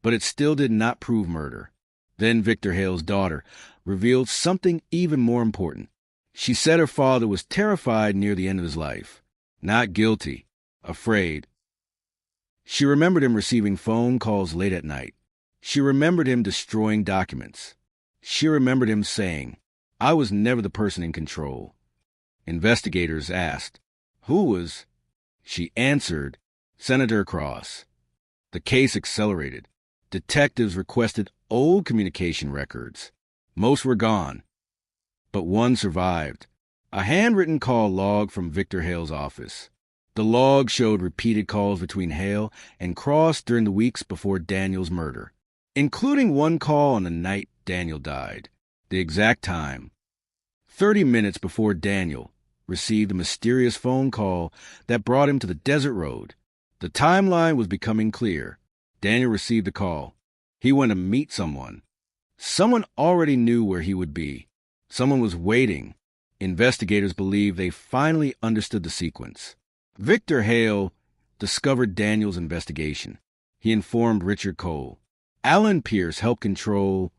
But it still did not prove murder. Then Victor Hale's daughter revealed something even more important. She said her father was terrified near the end of his life. Not guilty, afraid. She remembered him receiving phone calls late at night. She remembered him destroying documents. She remembered him saying, "I was never the person in control." Investigators asked, "Who was?" She answered, "Senator Cross." The case accelerated. Detectives requested old communication records. Most were gone, but one survived. A handwritten call log from Victor Hale's office. The log showed repeated calls between Hale and Cross during the weeks before Daniel's murder, including one call on the night Daniel died. The exact time, 30 minutes before Daniel received a mysterious phone call that brought him to the desert road. The timeline was becoming clear. Daniel received a call. He went to meet someone. Someone already knew where he would be. Someone was waiting. Investigators believe they finally understood the sequence. Victor Hale discovered Daniel's investigation. He informed Richard Cole. Alan Pierce helped control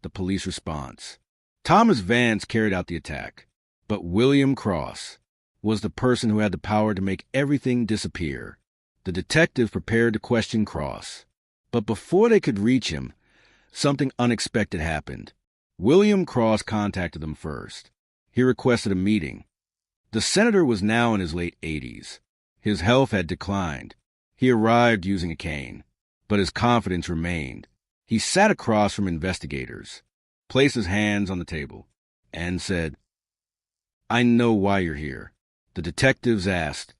the police response. Thomas Vance carried out the attack. But William Cross was the person who had the power to make everything disappear. The detectives prepared to question Cross. But before they could reach him, something unexpected happened. William Cross contacted them first. He requested a meeting. The senator was now in his late 80s. His health had declined. He arrived using a cane, but his confidence remained. He sat across from investigators, placed his hands on the table, and said, "I know why you're here." The detectives asked,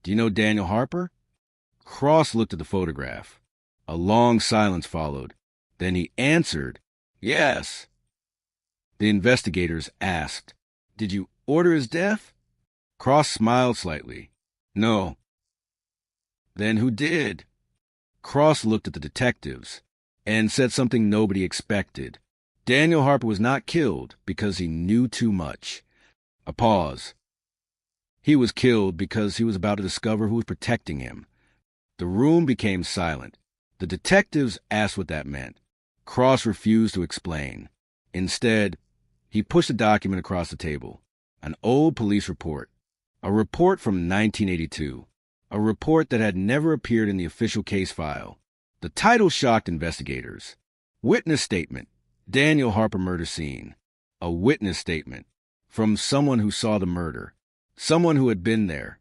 "Do you know Daniel Harper?" Cross looked at the photograph. A long silence followed. Then he answered, "Yes." The investigators asked, "Did you order his death?" Cross smiled slightly. "No." "Then who did?" Cross looked at the detectives and said something nobody expected. Daniel Harper was not killed because he knew too much. A pause. He was killed because he was about to discover who was protecting him. The room became silent. The detectives asked what that meant. Cross refused to explain. Instead, he pushed a document across the table. An old police report. A report from 1982. A report that had never appeared in the official case file. The title shocked investigators. Witness statement. Daniel Harper murder scene. A witness statement from someone who saw the murder. Someone who had been there.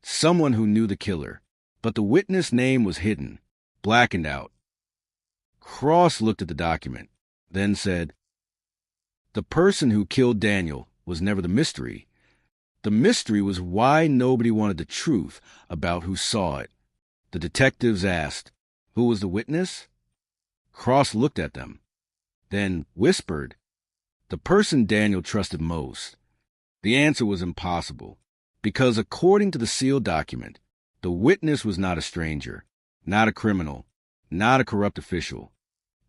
Someone who knew the killer. But the witness name was hidden, blackened out. Cross looked at the document, then said, "The person who killed Daniel was never the mystery. The mystery was why nobody wanted the truth about who saw it." The detectives asked, "Who was the witness?" Cross looked at them, then whispered, "The person Daniel trusted most." The answer was impossible, because according to the sealed document, the witness was not a stranger, not a criminal, not a corrupt official.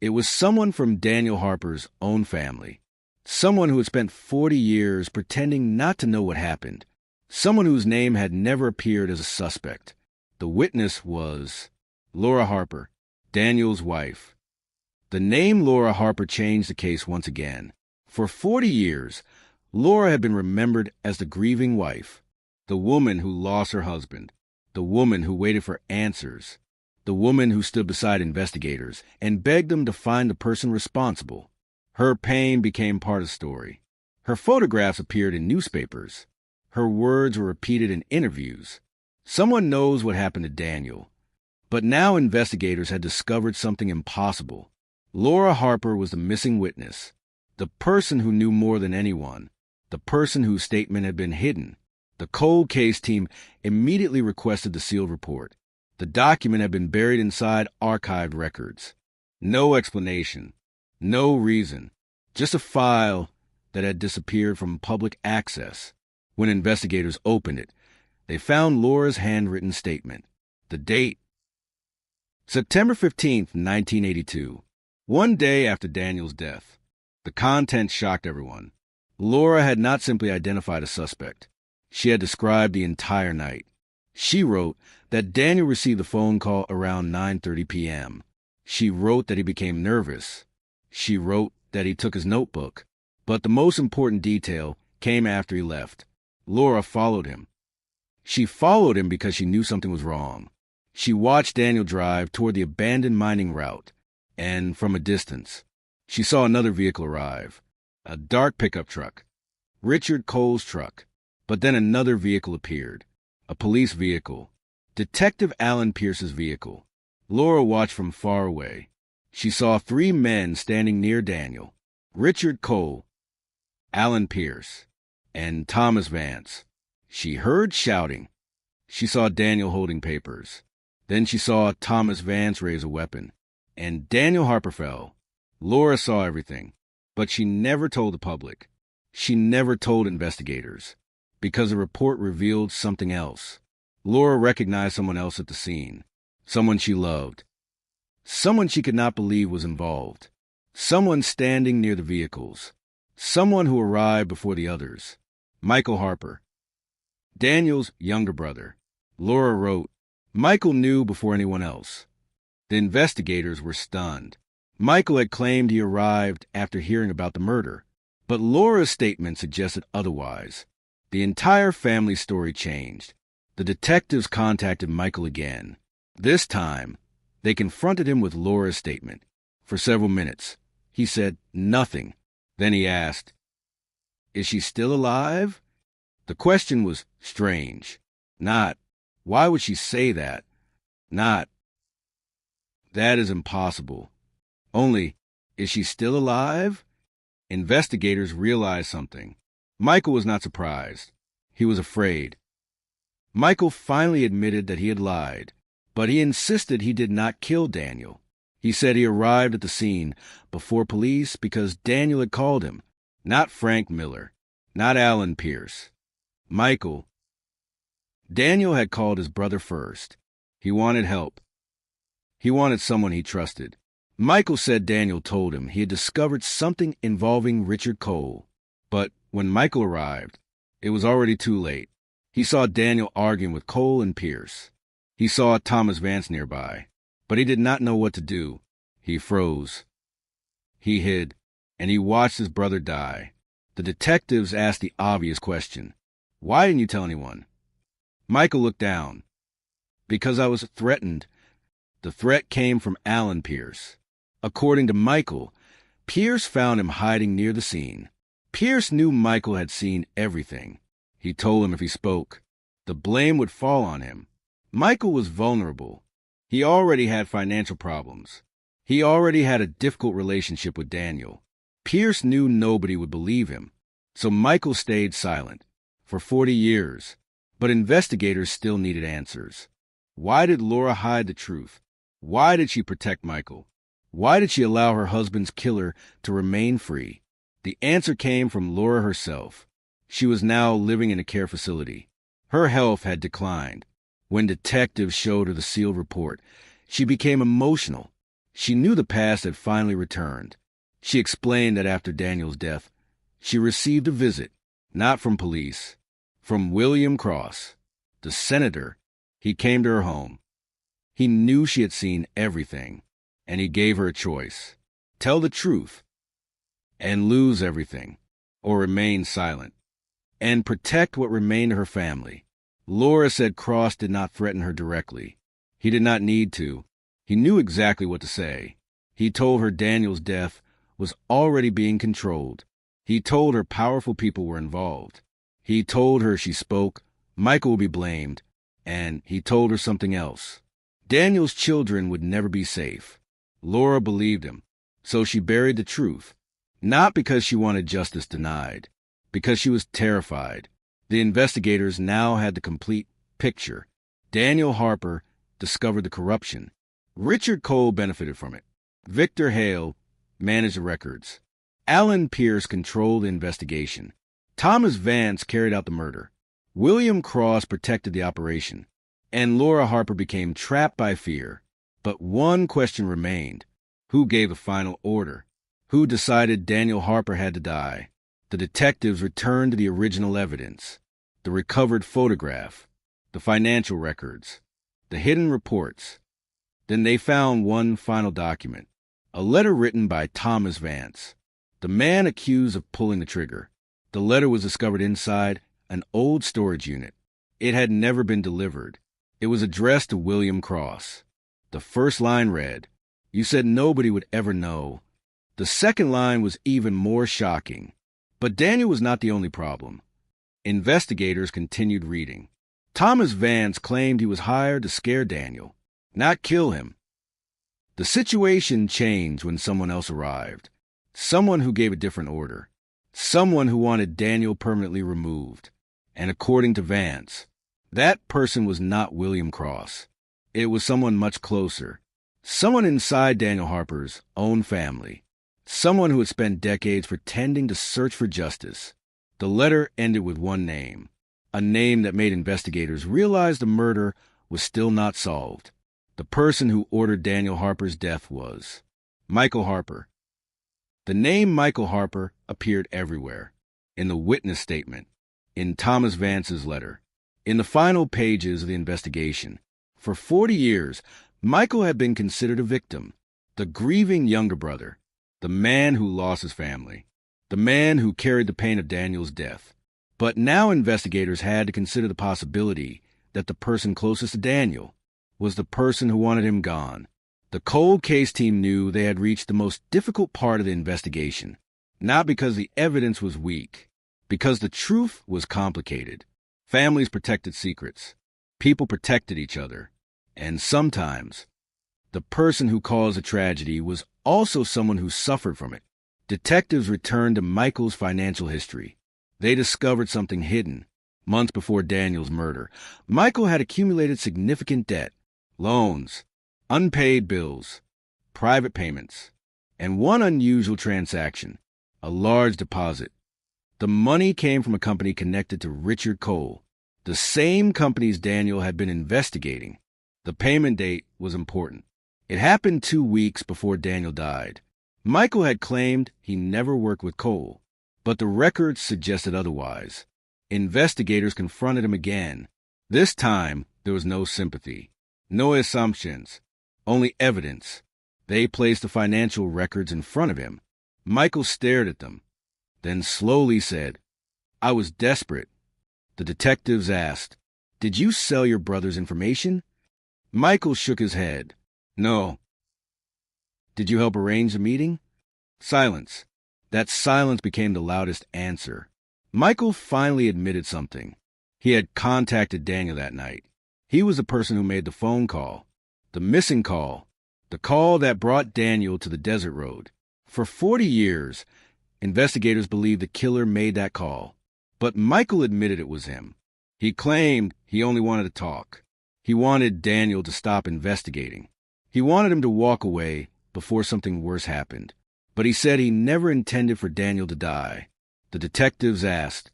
It was someone from Daniel Harper's own family, someone who had spent 40 years pretending not to know what happened, someone whose name had never appeared as a suspect. The witness was Laura Harper, Daniel's wife. The name Laura Harper changed the case once again. For 40 years, Laura had been remembered as the grieving wife, the woman who lost her husband, the woman who waited for answers, the woman who stood beside investigators and begged them to find the person responsible. Her pain became part of the story. Her photographs appeared in newspapers. Her words were repeated in interviews. Someone knows what happened to Daniel. But now investigators had discovered something impossible. Laura Harper was the missing witness, the person who knew more than anyone, the person whose statement had been hidden. The cold case team immediately requested the sealed report. The document had been buried inside archived records. No explanation, no reason, just a file that had disappeared from public access. When investigators opened it, they found Laura's handwritten statement. The date, September 15th, 1982, one day after Daniel's death. The content shocked everyone. Laura had not simply identified a suspect. She had described the entire night. She wrote that Daniel received the phone call around 9:30 p.m. She wrote that he became nervous. She wrote that he took his notebook. But the most important detail came after he left. Laura followed him. She followed him because she knew something was wrong. She watched Daniel drive toward the abandoned mining route, and from a distance, she saw another vehicle arrive, a dark pickup truck, Richard Cole's truck. But then another vehicle appeared, a police vehicle, Detective Alan Pierce's vehicle. Laura watched from far away. She saw 3 men standing near Daniel. Richard Cole, Alan Pierce, and Thomas Vance. She heard shouting. She saw Daniel holding papers. Then she saw Thomas Vance raise a weapon. And Daniel Harper fell. Laura saw everything, but she never told the public. She never told investigators, because the report revealed something else. Laura recognized someone else at the scene, someone she loved, someone she could not believe was involved, someone standing near the vehicles, someone who arrived before the others. Michael Harper, Daniel's younger brother. Laura wrote, Michael knew before anyone else. The investigators were stunned. Michael had claimed he arrived after hearing about the murder, but Laura's statement suggested otherwise. The entire family story changed. The detectives contacted Michael again. This time, they confronted him with Laura's statement. For several minutes, he said nothing. Then he asked, "Is she still alive?" The question was strange. Not, "Why would she say that?" Not, "That is impossible." Only, "Is she still alive?" Investigators realized something. Michael was not surprised. He was afraid. Michael finally admitted that he had lied, but he insisted he did not kill Daniel. He said he arrived at the scene before police because Daniel had called him, not Frank Miller, not Alan Pierce. Daniel had called his brother first. He wanted help. He wanted someone he trusted. Michael said Daniel told him he had discovered something involving Richard Cole. But when Michael arrived, it was already too late. He saw Daniel arguing with Cole and Pierce. He saw Thomas Vance nearby, but he did not know what to do. He froze. He hid, and he watched his brother die. The detectives asked the obvious question. "Why didn't you tell anyone?" Michael looked down. "Because I was threatened." The threat came from Alan Pierce. According to Michael, Pierce found him hiding near the scene. Pierce knew Michael had seen everything. He told him if he spoke, the blame would fall on him. Michael was vulnerable. He already had financial problems. He already had a difficult relationship with Daniel. Pierce knew nobody would believe him, so Michael stayed silent for 40 years. But investigators still needed answers. Why did Laura hide the truth? Why did she protect Michael? Why did she allow her husband's killer to remain free? The answer came from Laura herself. She was now living in a care facility. Her health had declined. When detectives showed her the sealed report, she became emotional. She knew the past had finally returned. She explained that after Daniel's death, she received a visit, not from police, from William Cross, the senator. He came to her home. He knew she had seen everything, and he gave her a choice: tell the truth and lose everything, or remain silent and protect what remained of her family. Laura said Cross did not threaten her directly. He did not need to. He knew exactly what to say. He told her Daniel's death was already being controlled. He told her powerful people were involved. He told her she spoke, Michael would be blamed, and he told her something else. Daniel's children would never be safe. Laura believed him, so she buried the truth, not because she wanted justice denied, because she was terrified. The investigators now had the complete picture. Daniel Harper discovered the corruption. Richard Cole benefited from it. Victor Hale managed the records. Alan Pierce controlled the investigation. Thomas Vance carried out the murder. William Cross protected the operation. And Laura Harper became trapped by fear. But one question remained. Who gave the final order? Who decided Daniel Harper had to die? The detectives returned to the original evidence, the recovered photograph, the financial records, the hidden reports. Then they found one final document, a letter written by Thomas Vance, the man accused of pulling the trigger. The letter was discovered inside an old storage unit. It had never been delivered. It was addressed to William Cross. The first line read, "You said nobody would ever know." The second line was even more shocking. But Daniel was not the only problem. Investigators continued reading. Thomas Vance claimed he was hired to scare Daniel, not kill him. The situation changed when someone else arrived. someone who gave a different order, someone who wanted Daniel permanently removed. And according to Vance, that person was not William Cross. It was someone much closer, someone inside Daniel Harper's own family, someone who had spent decades pretending to search for justice. The letter ended with one name, a name that made investigators realize the murder was still not solved. The person who ordered Daniel Harper's death was Michael Harper. The name Michael Harper appeared everywhere, in the witness statement, in Thomas Vance's letter, in the final pages of the investigation. For 40 years, Michael had been considered a victim, the grieving younger brother, the man who lost his family, the man who carried the pain of Daniel's death. But now investigators had to consider the possibility that the person closest to Daniel was the person who wanted him gone. The cold case team knew they had reached the most difficult part of the investigation, not because the evidence was weak, because the truth was complicated. Families protected secrets. People protected each other. And sometimes, the person who caused a tragedy was also someone who suffered from it. Detectives returned to Michael's financial history. They discovered something hidden months before Daniel's murder. Michael had accumulated significant debt, loans, unpaid bills, private payments, and one unusual transaction, a large deposit. The money came from a company connected to Richard Cole, the same companies Daniel had been investigating. The payment date was important. It happened 2 weeks before Daniel died. Michael had claimed he never worked with Cole, but the records suggested otherwise. Investigators confronted him again. This time, there was no sympathy, no assumptions, only evidence. They placed the financial records in front of him. Michael stared at them, then slowly said, "I was desperate." The detectives asked, "Did you sell your brother's information?" Michael shook his head. "No." "Did you help arrange the meeting?" Silence. That silence became the loudest answer. Michael finally admitted something. He had contacted Daniel that night. He was the person who made the phone call, the missing call, the call that brought Daniel to the desert road. For 40 years, investigators believed the killer made that call. But Michael admitted it was him. He claimed he only wanted to talk. He wanted Daniel to stop investigating. He wanted him to walk away before something worse happened. But he said he never intended for Daniel to die. The detectives asked,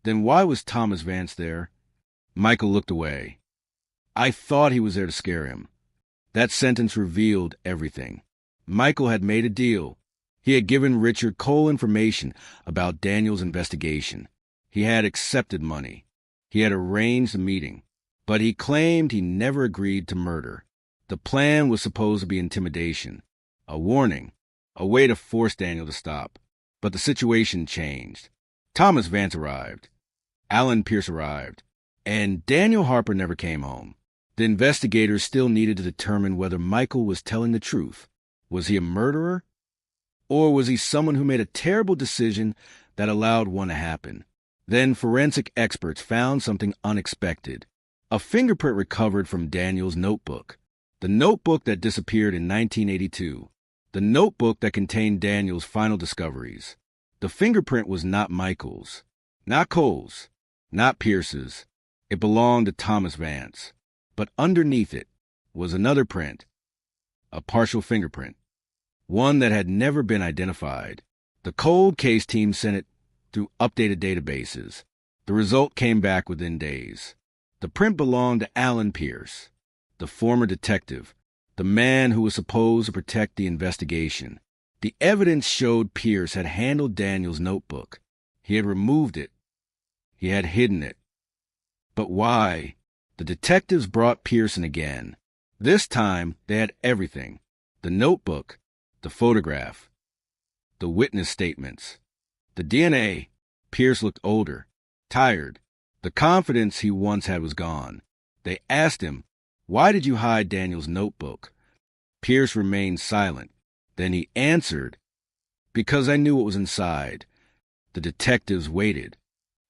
"Then why was Thomas Vance there?" Michael looked away. "I thought he was there to scare him." That sentence revealed everything. Michael had made a deal. He had given Richard Cole information about Daniel's investigation. He had accepted money. He had arranged a meeting. But he claimed he never agreed to murder. The plan was supposed to be intimidation, a warning, a way to force Daniel to stop. But the situation changed. Thomas Vance arrived. Alan Pierce arrived. And Daniel Harper never came home. The investigators still needed to determine whether Michael was telling the truth. Was he a murderer? Or was he someone who made a terrible decision that allowed one to happen? Then forensic experts found something unexpected. A fingerprint recovered from Daniel's notebook. The notebook that disappeared in 1982. The notebook that contained Daniel's final discoveries. The fingerprint was not Michael's, not Cole's, not Pierce's. It belonged to Thomas Vance. But underneath it was another print, a partial fingerprint, one that had never been identified. The cold case team sent it through updated databases. The result came back within days. The print belonged to Alan Pierce, the former detective, the man who was supposed to protect the investigation. The evidence showed Pierce had handled Daniel's notebook. He had removed it. He had hidden it. But why? The detectives brought Pearson again. This time, they had everything. The notebook, the photograph, the witness statements, the DNA. Pierce looked older, tired. The confidence he once had was gone. They asked him, "Why did you hide Daniel's notebook?" Pierce remained silent. Then he answered, "Because I knew what was inside." The detectives waited.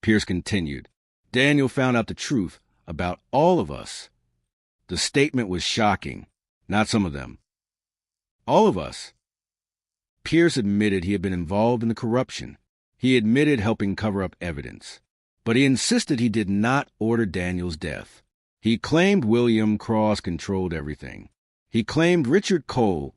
Pierce continued, "Daniel found out the truth about all of us." The statement was shocking. Not some of them. All of us. Pierce admitted he had been involved in the corruption. He admitted helping cover up evidence. But he insisted he did not order Daniel's death. He claimed William Cross controlled everything. He claimed Richard Cole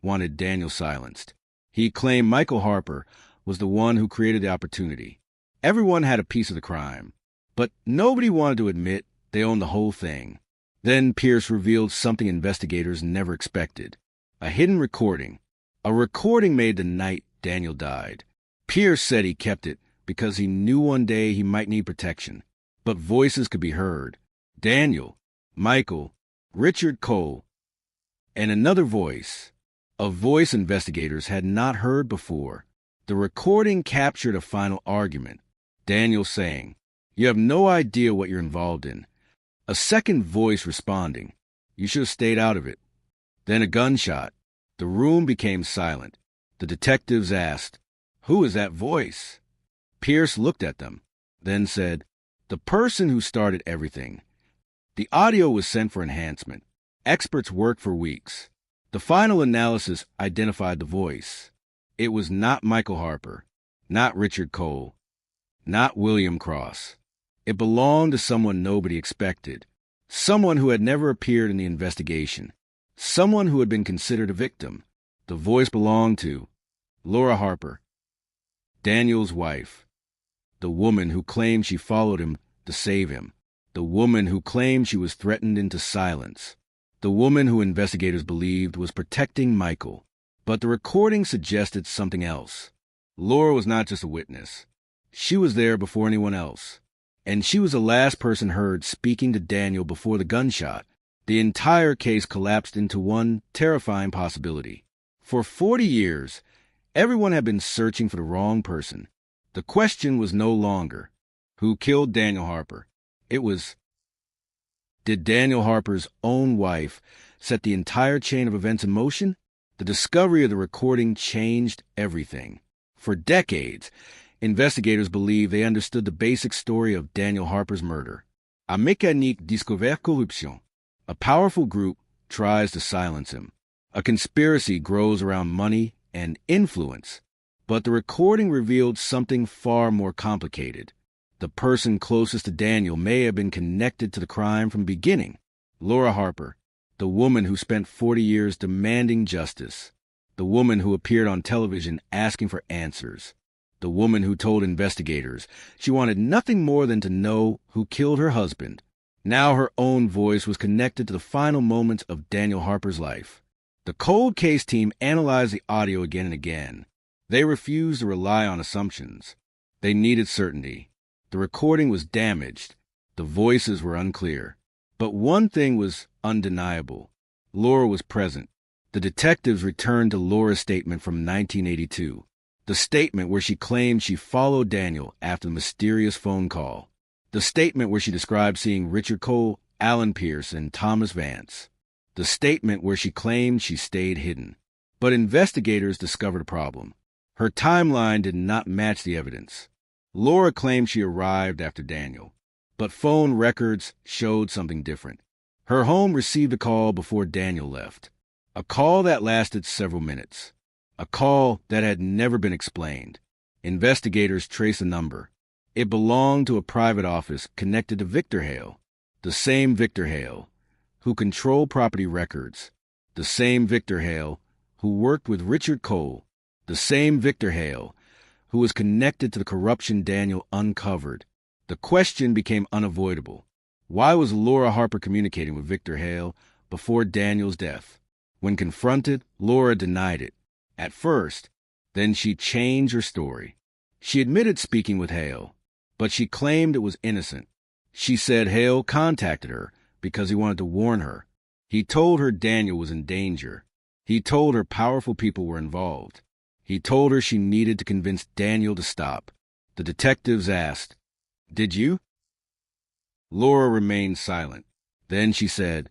wanted Daniel silenced. He claimed Michael Harper was the one who created the opportunity. Everyone had a piece of the crime, but nobody wanted to admit they owned the whole thing. Then Pierce revealed something investigators never expected. A hidden recording. A recording made the night Daniel died. Pierce said he kept it because he knew one day he might need protection. But voices could be heard. Daniel, Michael, Richard Cole, and another voice. A voice investigators had not heard before. The recording captured a final argument. Daniel saying, "You have no idea what you're involved in." A second voice responding, "You should have stayed out of it." Then a gunshot. The room became silent. The detectives asked, "Who is that voice?" Pierce looked at them, then said, "The person who started everything." The audio was sent for enhancement. Experts worked for weeks. The final analysis identified the voice. It was not Michael Harper, not Richard Cole, not William Cross. It belonged to someone nobody expected, someone who had never appeared in the investigation, someone who had been considered a victim. The voice belonged to Laura Harper, Daniel's wife, the woman who claimed she followed him to save him, the woman who claimed she was threatened into silence, the woman who investigators believed was protecting Michael. But the recording suggested something else. Laura was not just a witness. She was there before anyone else. And she was the last person heard speaking to Daniel before the gunshot. The entire case collapsed into one terrifying possibility. For 40 years, everyone had been searching for the wrong person. The question was no longer, who killed Daniel Harper? It was, did Daniel Harper's own wife set the entire chain of events in motion? The discovery of the recording changed everything. For decades, investigators believed they understood the basic story of Daniel Harper's murder. A mécanique découverte corruption. A powerful group tries to silence him. A conspiracy grows around money and influence. But the recording revealed something far more complicated. The person closest to Daniel may have been connected to the crime from the beginning. Laura Harper, the woman who spent 40 years demanding justice. The woman who appeared on television asking for answers. The woman who told investigators she wanted nothing more than to know who killed her husband. Now her own voice was connected to the final moments of Daniel Harper's life. The cold case team analyzed the audio again and again. They refused to rely on assumptions. They needed certainty. The recording was damaged. The voices were unclear. But one thing was undeniable. Laura was present. The detectives returned to Laura's statement from 1982. The statement where she claimed she followed Daniel after the mysterious phone call. The statement where she described seeing Richard Cole, Alan Pierce, and Thomas Vance. The statement where she claimed she stayed hidden. But investigators discovered a problem. Her timeline did not match the evidence. Laura claimed she arrived after Daniel, but phone records showed something different. Her home received a call before Daniel left. A call that lasted several minutes. A call that had never been explained. Investigators traced the number. It belonged to a private office connected to Victor Hale, the same Victor Hale who controlled property records, the same Victor Hale who worked with Richard Cole, the same Victor Hale who was connected to the corruption Daniel uncovered. The question became unavoidable. Why was Laura Harper communicating with Victor Hale before Daniel's death? When confronted, Laura denied it. At first, then she changed her story. She admitted speaking with Hale, but she claimed it was innocent. She said Hale contacted her because he wanted to warn her. He told her Daniel was in danger. He told her powerful people were involved. He told her she needed to convince Daniel to stop. The detectives asked, "Did you?" Laura remained silent. Then she said,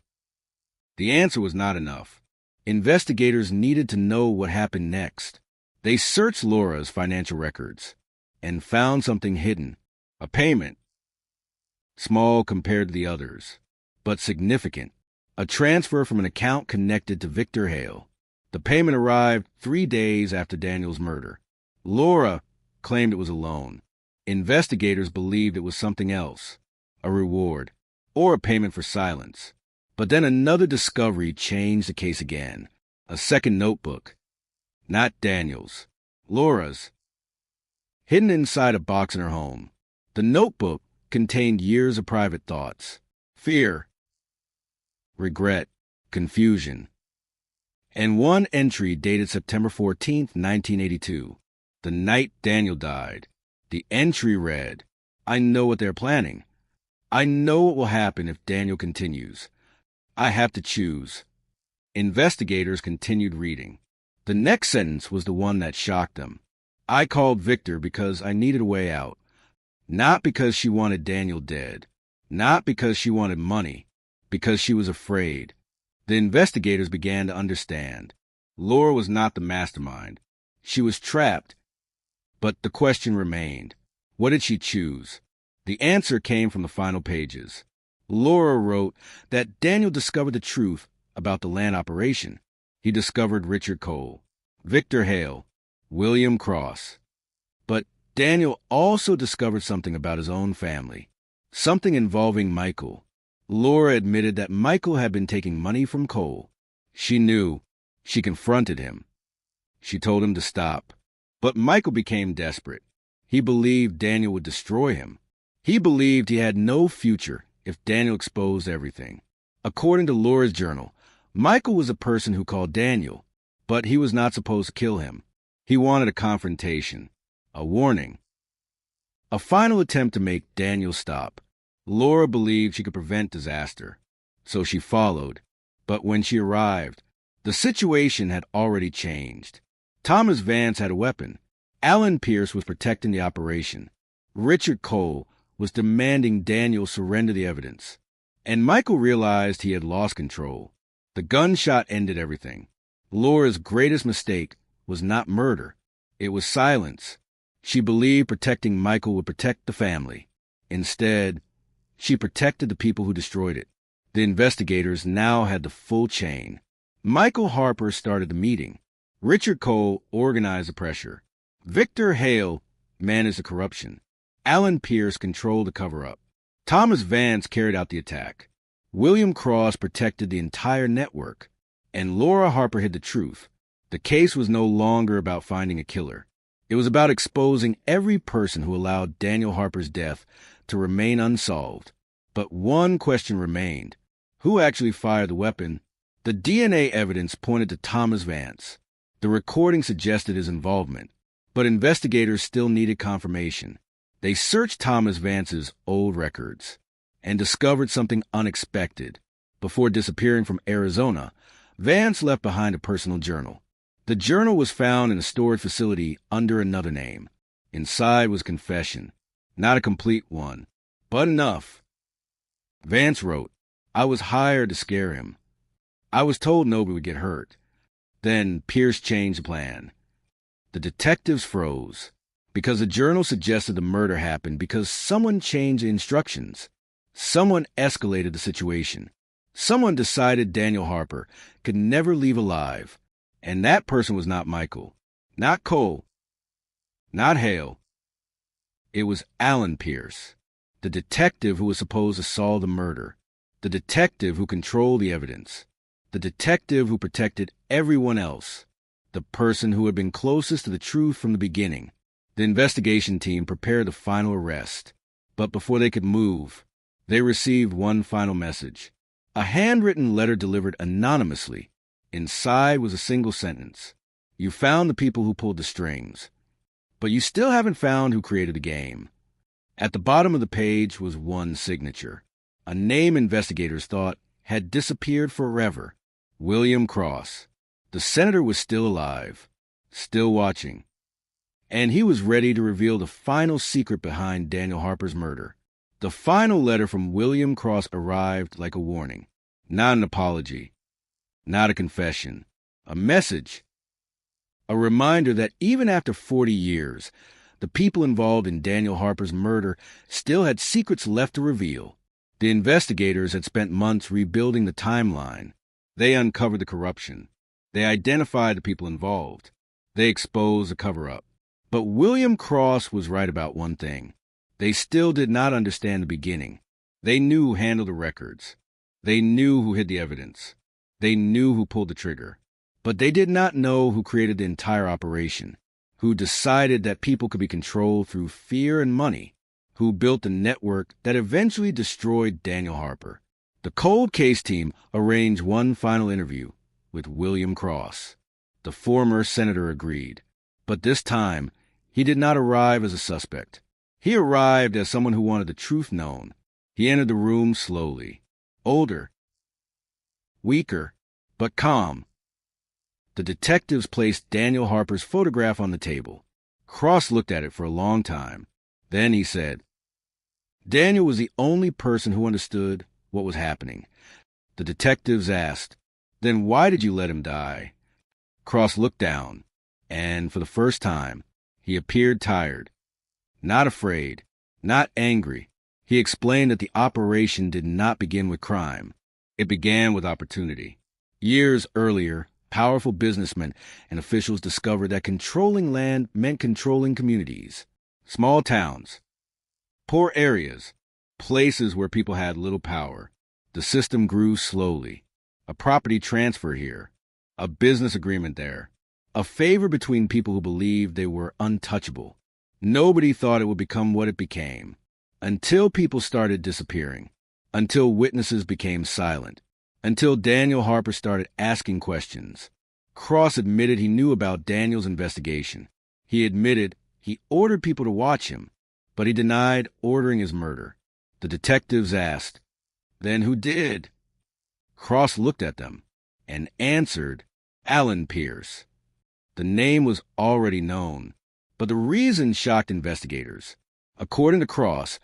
the answer was not enough. Investigators needed to know what happened next. They searched Laura's financial records and found something hidden, a payment, small compared to the others, but significant, a transfer from an account connected to Victor Hale. The payment arrived 3 days after Daniel's murder. Laura claimed it was a loan. Investigators believed it was something else, a reward, or a payment for silence. But then another discovery changed the case again. A second notebook. Not Daniel's. Laura's. Hidden inside a box in her home. The notebook contained years of private thoughts. Fear. Regret. Confusion. And one entry dated September 14th, 1982. The night Daniel died. The entry read, "I know what they're planning. I know what will happen if Daniel continues. I have to choose." Investigators continued reading. The next sentence was the one that shocked them. "I called Victor because I needed a way out. Not because she wanted Daniel dead. Not because she wanted money. Because she was afraid." The investigators began to understand. Laura was not the mastermind. She was trapped. But the question remained. What did she choose? The answer came from the final pages. Laura wrote that Daniel discovered the truth about the land operation. He discovered Richard Cole, Victor Hale, William Cross. But Daniel also discovered something about his own family, something involving Michael. Laura admitted that Michael had been taking money from Cole. She knew. She confronted him. She told him to stop. But Michael became desperate. He believed Daniel would destroy him. He believed he had no future if Daniel exposed everything. According to Laura's journal, Michael was a person who called Daniel, but he was not supposed to kill him. He wanted a confrontation, a warning, a final attempt to make Daniel stop. Laura believed she could prevent disaster, so she followed. But when she arrived, the situation had already changed. Thomas Vance had a weapon. Alan Pierce was protecting the operation. Richard Cole was demanding Daniel surrender the evidence. And Michael realized he had lost control. The gunshot ended everything. Laura's greatest mistake was not murder. It was silence. She believed protecting Michael would protect the family. Instead, she protected the people who destroyed it. The investigators now had the full chain. Michael Harper started the meeting. Richard Cole organized the pressure. Victor Hale managed the corruption. Alan Pierce controlled the cover-up. Thomas Vance carried out the attack. William Cross protected the entire network. And Laura Harper hid the truth. The case was no longer about finding a killer. It was about exposing every person who allowed Daniel Harper's death to remain unsolved. But one question remained. Who actually fired the weapon? The DNA evidence pointed to Thomas Vance. The recording suggested his involvement, but investigators still needed confirmation. They searched Thomas Vance's old records and discovered something unexpected. Before disappearing from Arizona, Vance left behind a personal journal. The journal was found in a storage facility under another name. Inside was confession, not a complete one, but enough. Vance wrote, "I was hired to scare him. I was told nobody would get hurt." Then Pierce changed the plan. The detectives froze because the journal suggested the murder happened because someone changed the instructions. Someone escalated the situation. Someone decided Daniel Harper could never leave alive. And that person was not Michael, not Cole, not Hale. It was Alan Pierce, the detective who was supposed to solve the murder, the detective who controlled the evidence, the detective who protected everyone else, the person who had been closest to the truth from the beginning. The investigation team prepared the final arrest, but before they could move, they received one final message. A handwritten letter delivered anonymously. Inside was a single sentence. "You found the people who pulled the strings, but you still haven't found who created the game." At the bottom of the page was one signature, a name investigators thought had disappeared forever. William Cross. The senator was still alive, still watching, and he was ready to reveal the final secret behind Daniel Harper's murder. The final letter from William Cross arrived like a warning, not an apology, not a confession, a message, a reminder that even after 40 years, the people involved in Daniel Harper's murder still had secrets left to reveal. The investigators had spent months rebuilding the timeline. They uncovered the corruption, They identified the people involved. They exposed the cover-up. But William Cross was right about one thing. They still did not understand the beginning. They knew who handled the records. They knew who hid the evidence. They knew who pulled the trigger. But they did not know who created the entire operation, who decided that people could be controlled through fear and money, who built the network that eventually destroyed Daniel Harper. The cold case team arranged one final interview with William Cross. The former senator agreed, but this time he did not arrive as a suspect. He arrived as someone who wanted the truth known. He entered the room slowly, older, weaker, but calm. The detectives placed Daniel Harper's photograph on the table. Cross looked at it for a long time. Then he said, Daniel was the only person who understood what was happening. The detectives asked, Then why did you let him die? Cross looked down, and for the first time, he appeared tired. Not afraid, not angry. He explained that the operation did not begin with crime. It began with opportunity. Years earlier, powerful businessmen and officials discovered that controlling land meant controlling communities, small towns, poor areas, places where people had little power. The system grew slowly. A property transfer here, a business agreement there, a favor between people who believed they were untouchable. Nobody thought it would become what it became, until people started disappearing, until witnesses became silent, until Daniel Harper started asking questions. Cross admitted he knew about Daniel's investigation. He admitted he ordered people to watch him, but he denied ordering his murder. The detectives asked, Then who did? Cross looked at them and answered, Alan Pierce. The name was already known, but the reason shocked investigators. According to Cross,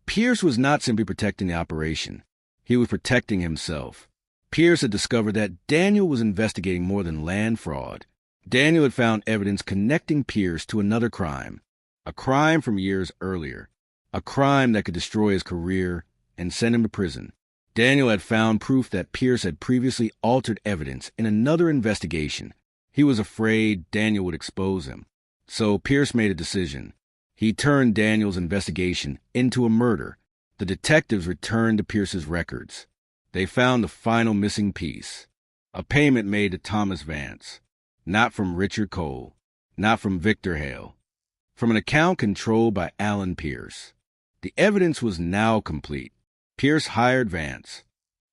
Pierce was not simply protecting the operation. He was protecting himself. Pierce had discovered that Daniel was investigating more than land fraud. Daniel had found evidence connecting Pierce to another crime, a crime from years earlier, a crime that could destroy his career and send him to prison. Daniel had found proof that Pierce had previously altered evidence in another investigation. He was afraid Daniel would expose him. So Pierce made a decision. He turned Daniel's investigation into a murder. The detectives returned to Pierce's records. They found the final missing piece, a payment made to Thomas Vance, not from Richard Cole, not from Victor Hale, from an account controlled by Alan Pierce. The evidence was now complete. Pierce hired Vance.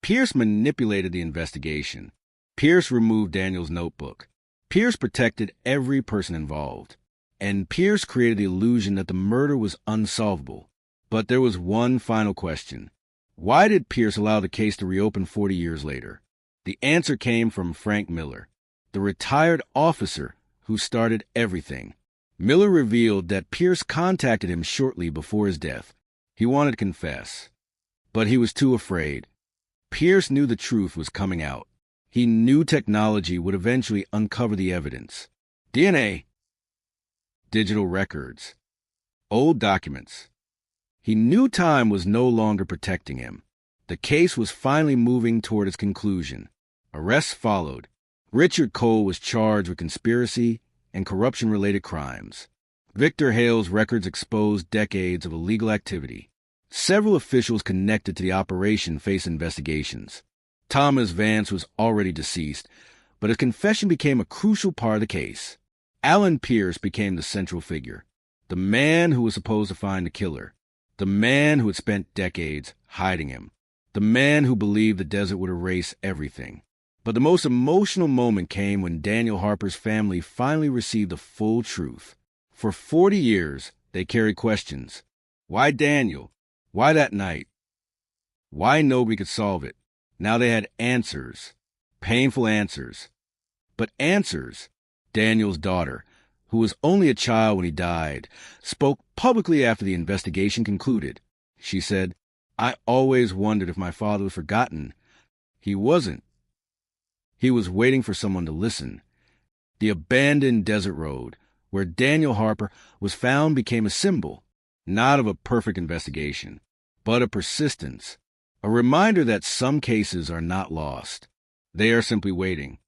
Pierce manipulated the investigation. Pierce removed Daniel's notebook. Pierce protected every person involved. And Pierce created the illusion that the murder was unsolvable. But there was one final question. Why did Pierce allow the case to reopen 40 years later? The answer came from Frank Miller, the retired officer who started everything. Miller revealed that Pierce contacted him shortly before his death. He wanted to confess, but he was too afraid. Pierce knew the truth was coming out. He knew technology would eventually uncover the evidence. DNA, digital records, old documents. He knew time was no longer protecting him. The case was finally moving toward its conclusion. Arrests followed. Richard Cole was charged with conspiracy and corruption-related crimes. Victor Hale's records exposed decades of illegal activity. Several officials connected to the operation faced investigations. Thomas Vance was already deceased, but his confession became a crucial part of the case. Alan Pierce became the central figure, the man who was supposed to find the killer, the man who had spent decades hiding him, the man who believed the desert would erase everything. But the most emotional moment came when Daniel Harper's family finally received the full truth. For 40 years, they carried questions. Why Daniel? Why that night? Why nobody could solve it? Now they had answers, painful answers. But answers. Daniel's daughter, who was only a child when he died, spoke publicly after the investigation concluded. She said, I always wondered if my father was forgotten. He wasn't. He was waiting for someone to listen. The abandoned desert road, where Daniel Harper was found, became a symbol, not of a perfect investigation, but of persistence, a reminder that some cases are not lost. They are simply waiting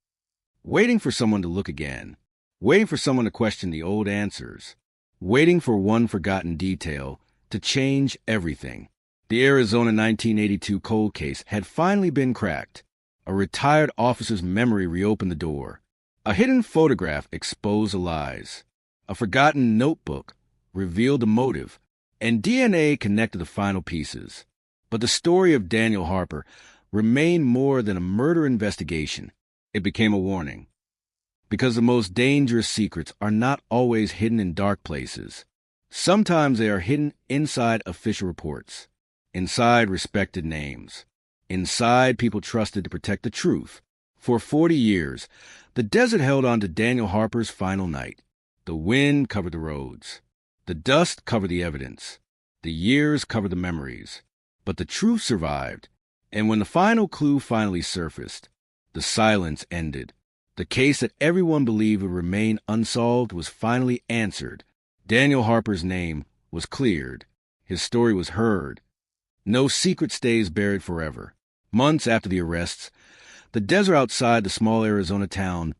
waiting for someone to look again, waiting for someone to question the old answers, waiting for one forgotten detail to change everything. The Arizona 1982 cold case had finally been cracked. A retired officer's memory reopened the door. A hidden photograph exposed the lies. A forgotten notebook revealed the motive, and DNA connected the final pieces. But the story of Daniel Harper remained more than a murder investigation. It became a warning. Because the most dangerous secrets are not always hidden in dark places. Sometimes they are hidden inside official reports, inside respected names, inside people trusted to protect the truth. For 40 years, the desert held on to Daniel Harper's final night. The wind covered the roads. The dust covered the evidence. The years covered the memories. But the truth survived, and when the final clue finally surfaced, the silence ended. The case that everyone believed would remain unsolved was finally answered. Daniel Harper's name was cleared. His story was heard. No secret stays buried forever. Months after the arrests, the desert outside the small Arizona town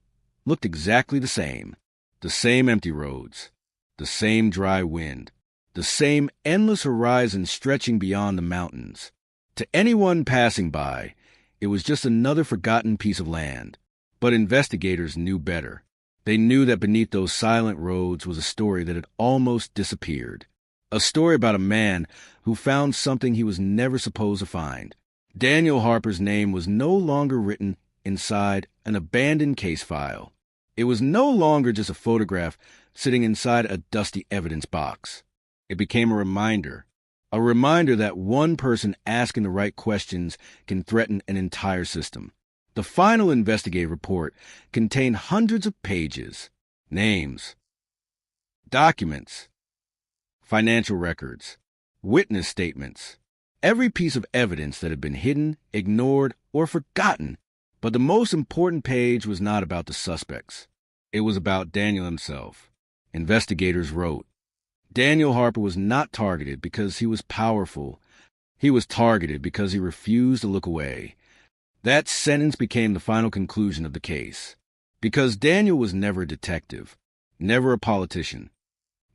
looked exactly the same. The same empty roads, the same dry wind, the same endless horizon stretching beyond the mountains. To anyone passing by, it was just another forgotten piece of land. But investigators knew better. They knew that beneath those silent roads was a story that had almost disappeared. A story about a man who found something he was never supposed to find. Daniel Harper's name was no longer written inside an abandoned case file. It was no longer just a photograph sitting inside a dusty evidence box. It became a reminder that one person asking the right questions can threaten an entire system. The final investigative report contained hundreds of pages, names, documents, financial records, witness statements, every piece of evidence that had been hidden, ignored, or forgotten. But the most important page was not about the suspects. It was about Daniel himself. Investigators wrote, Daniel Harper was not targeted because he was powerful. He was targeted because he refused to look away. That sentence became the final conclusion of the case. Because Daniel was never a detective, never a politician,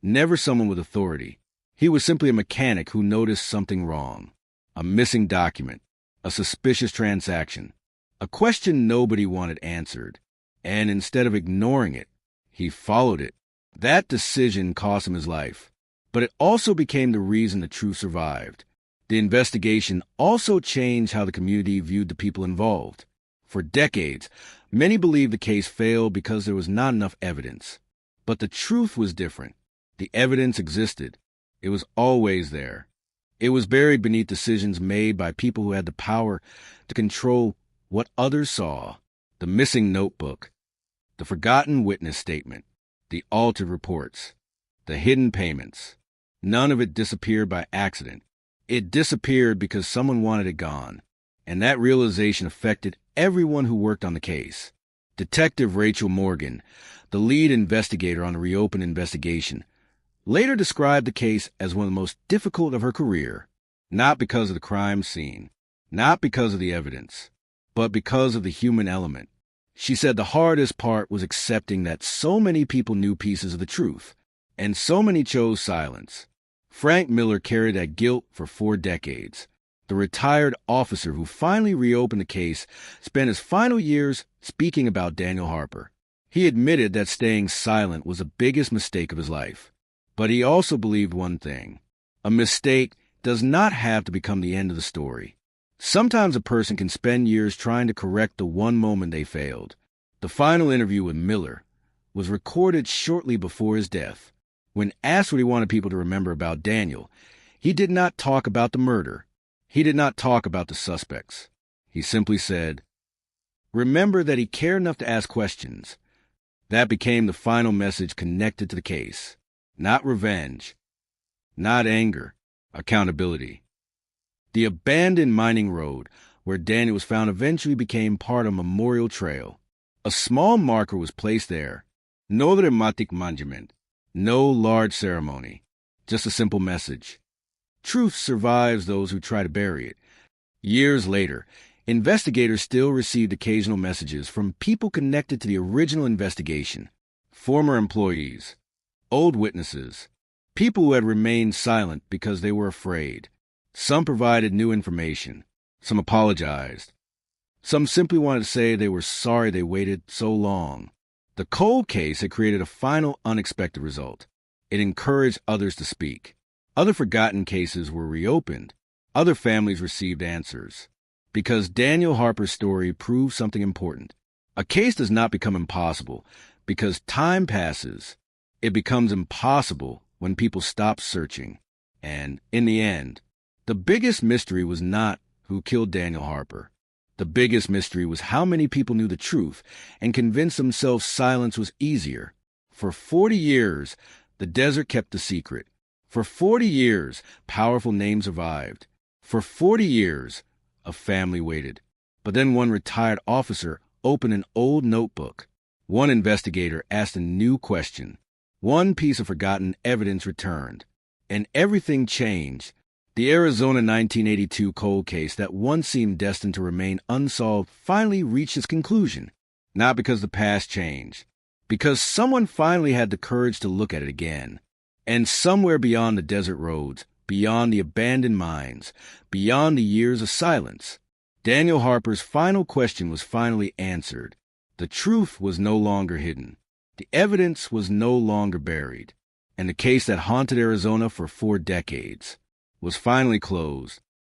never someone with authority. He was simply a mechanic who noticed something wrong. A missing document, a suspicious transaction, a question nobody wanted answered. And instead of ignoring it, he followed it. That decision cost him his life, but it also became the reason the truth survived. The investigation also changed how the community viewed the people involved. For decades, many believed the case failed because there was not enough evidence. But the truth was different. The evidence existed. It was always there. It was buried beneath decisions made by people who had the power to control what others saw. The missing notebook, the forgotten witness statement, the altered reports, the hidden payments. None of it disappeared by accident. It disappeared because someone wanted it gone, and that realization affected everyone who worked on the case. Detective Rachel Morgan, the lead investigator on the reopened investigation, later described the case as one of the most difficult of her career, not because of the crime scene, not because of the evidence, but because of the human element. She said the hardest part was accepting that so many people knew pieces of the truth, and so many chose silence. Frank Miller carried that guilt for 4 decades. The retired officer who finally reopened the case spent his final years speaking about Daniel Harper. He admitted that staying silent was the biggest mistake of his life. But he also believed one thing. A mistake does not have to become the end of the story. Sometimes a person can spend years trying to correct the one moment they failed. The final interview with Miller was recorded shortly before his death. When asked what he wanted people to remember about Daniel, he did not talk about the murder. He did not talk about the suspects. He simply said, "Remember that he cared enough to ask questions." That became the final message connected to the case. Not revenge, not anger, accountability. The abandoned mining road where Daniel was found eventually became part of a memorial trail. A small marker was placed there. No dramatic monument, no large ceremony, just a simple message. Truth survives those who try to bury it. Years later, investigators still received occasional messages from people connected to the original investigation, former employees, old witnesses, people who had remained silent because they were afraid. Some provided new information. Some apologized. Some simply wanted to say they were sorry they waited so long. The cold case had created a final unexpected result. It encouraged others to speak. Other forgotten cases were reopened. Other families received answers. Because Daniel Harper's story proved something important. A case does not become impossible. Because time passes, it becomes impossible when people stop searching. And, in the end, the biggest mystery was not who killed Daniel Harper. The biggest mystery was how many people knew the truth and convinced themselves silence was easier. For 40 years, the desert kept the secret. For 40 years, powerful names survived. For 40 years, a family waited. But then one retired officer opened an old notebook. One investigator asked a new question. One piece of forgotten evidence returned. And everything changed. The Arizona 1982 cold case that once seemed destined to remain unsolved finally reached its conclusion. Not because the past changed. Because someone finally had the courage to look at it again. And somewhere beyond the desert roads, beyond the abandoned mines, beyond the years of silence, Daniel Harper's final question was finally answered. The truth was no longer hidden. The evidence was no longer buried. And the case that haunted Arizona for 4 decades was finally closed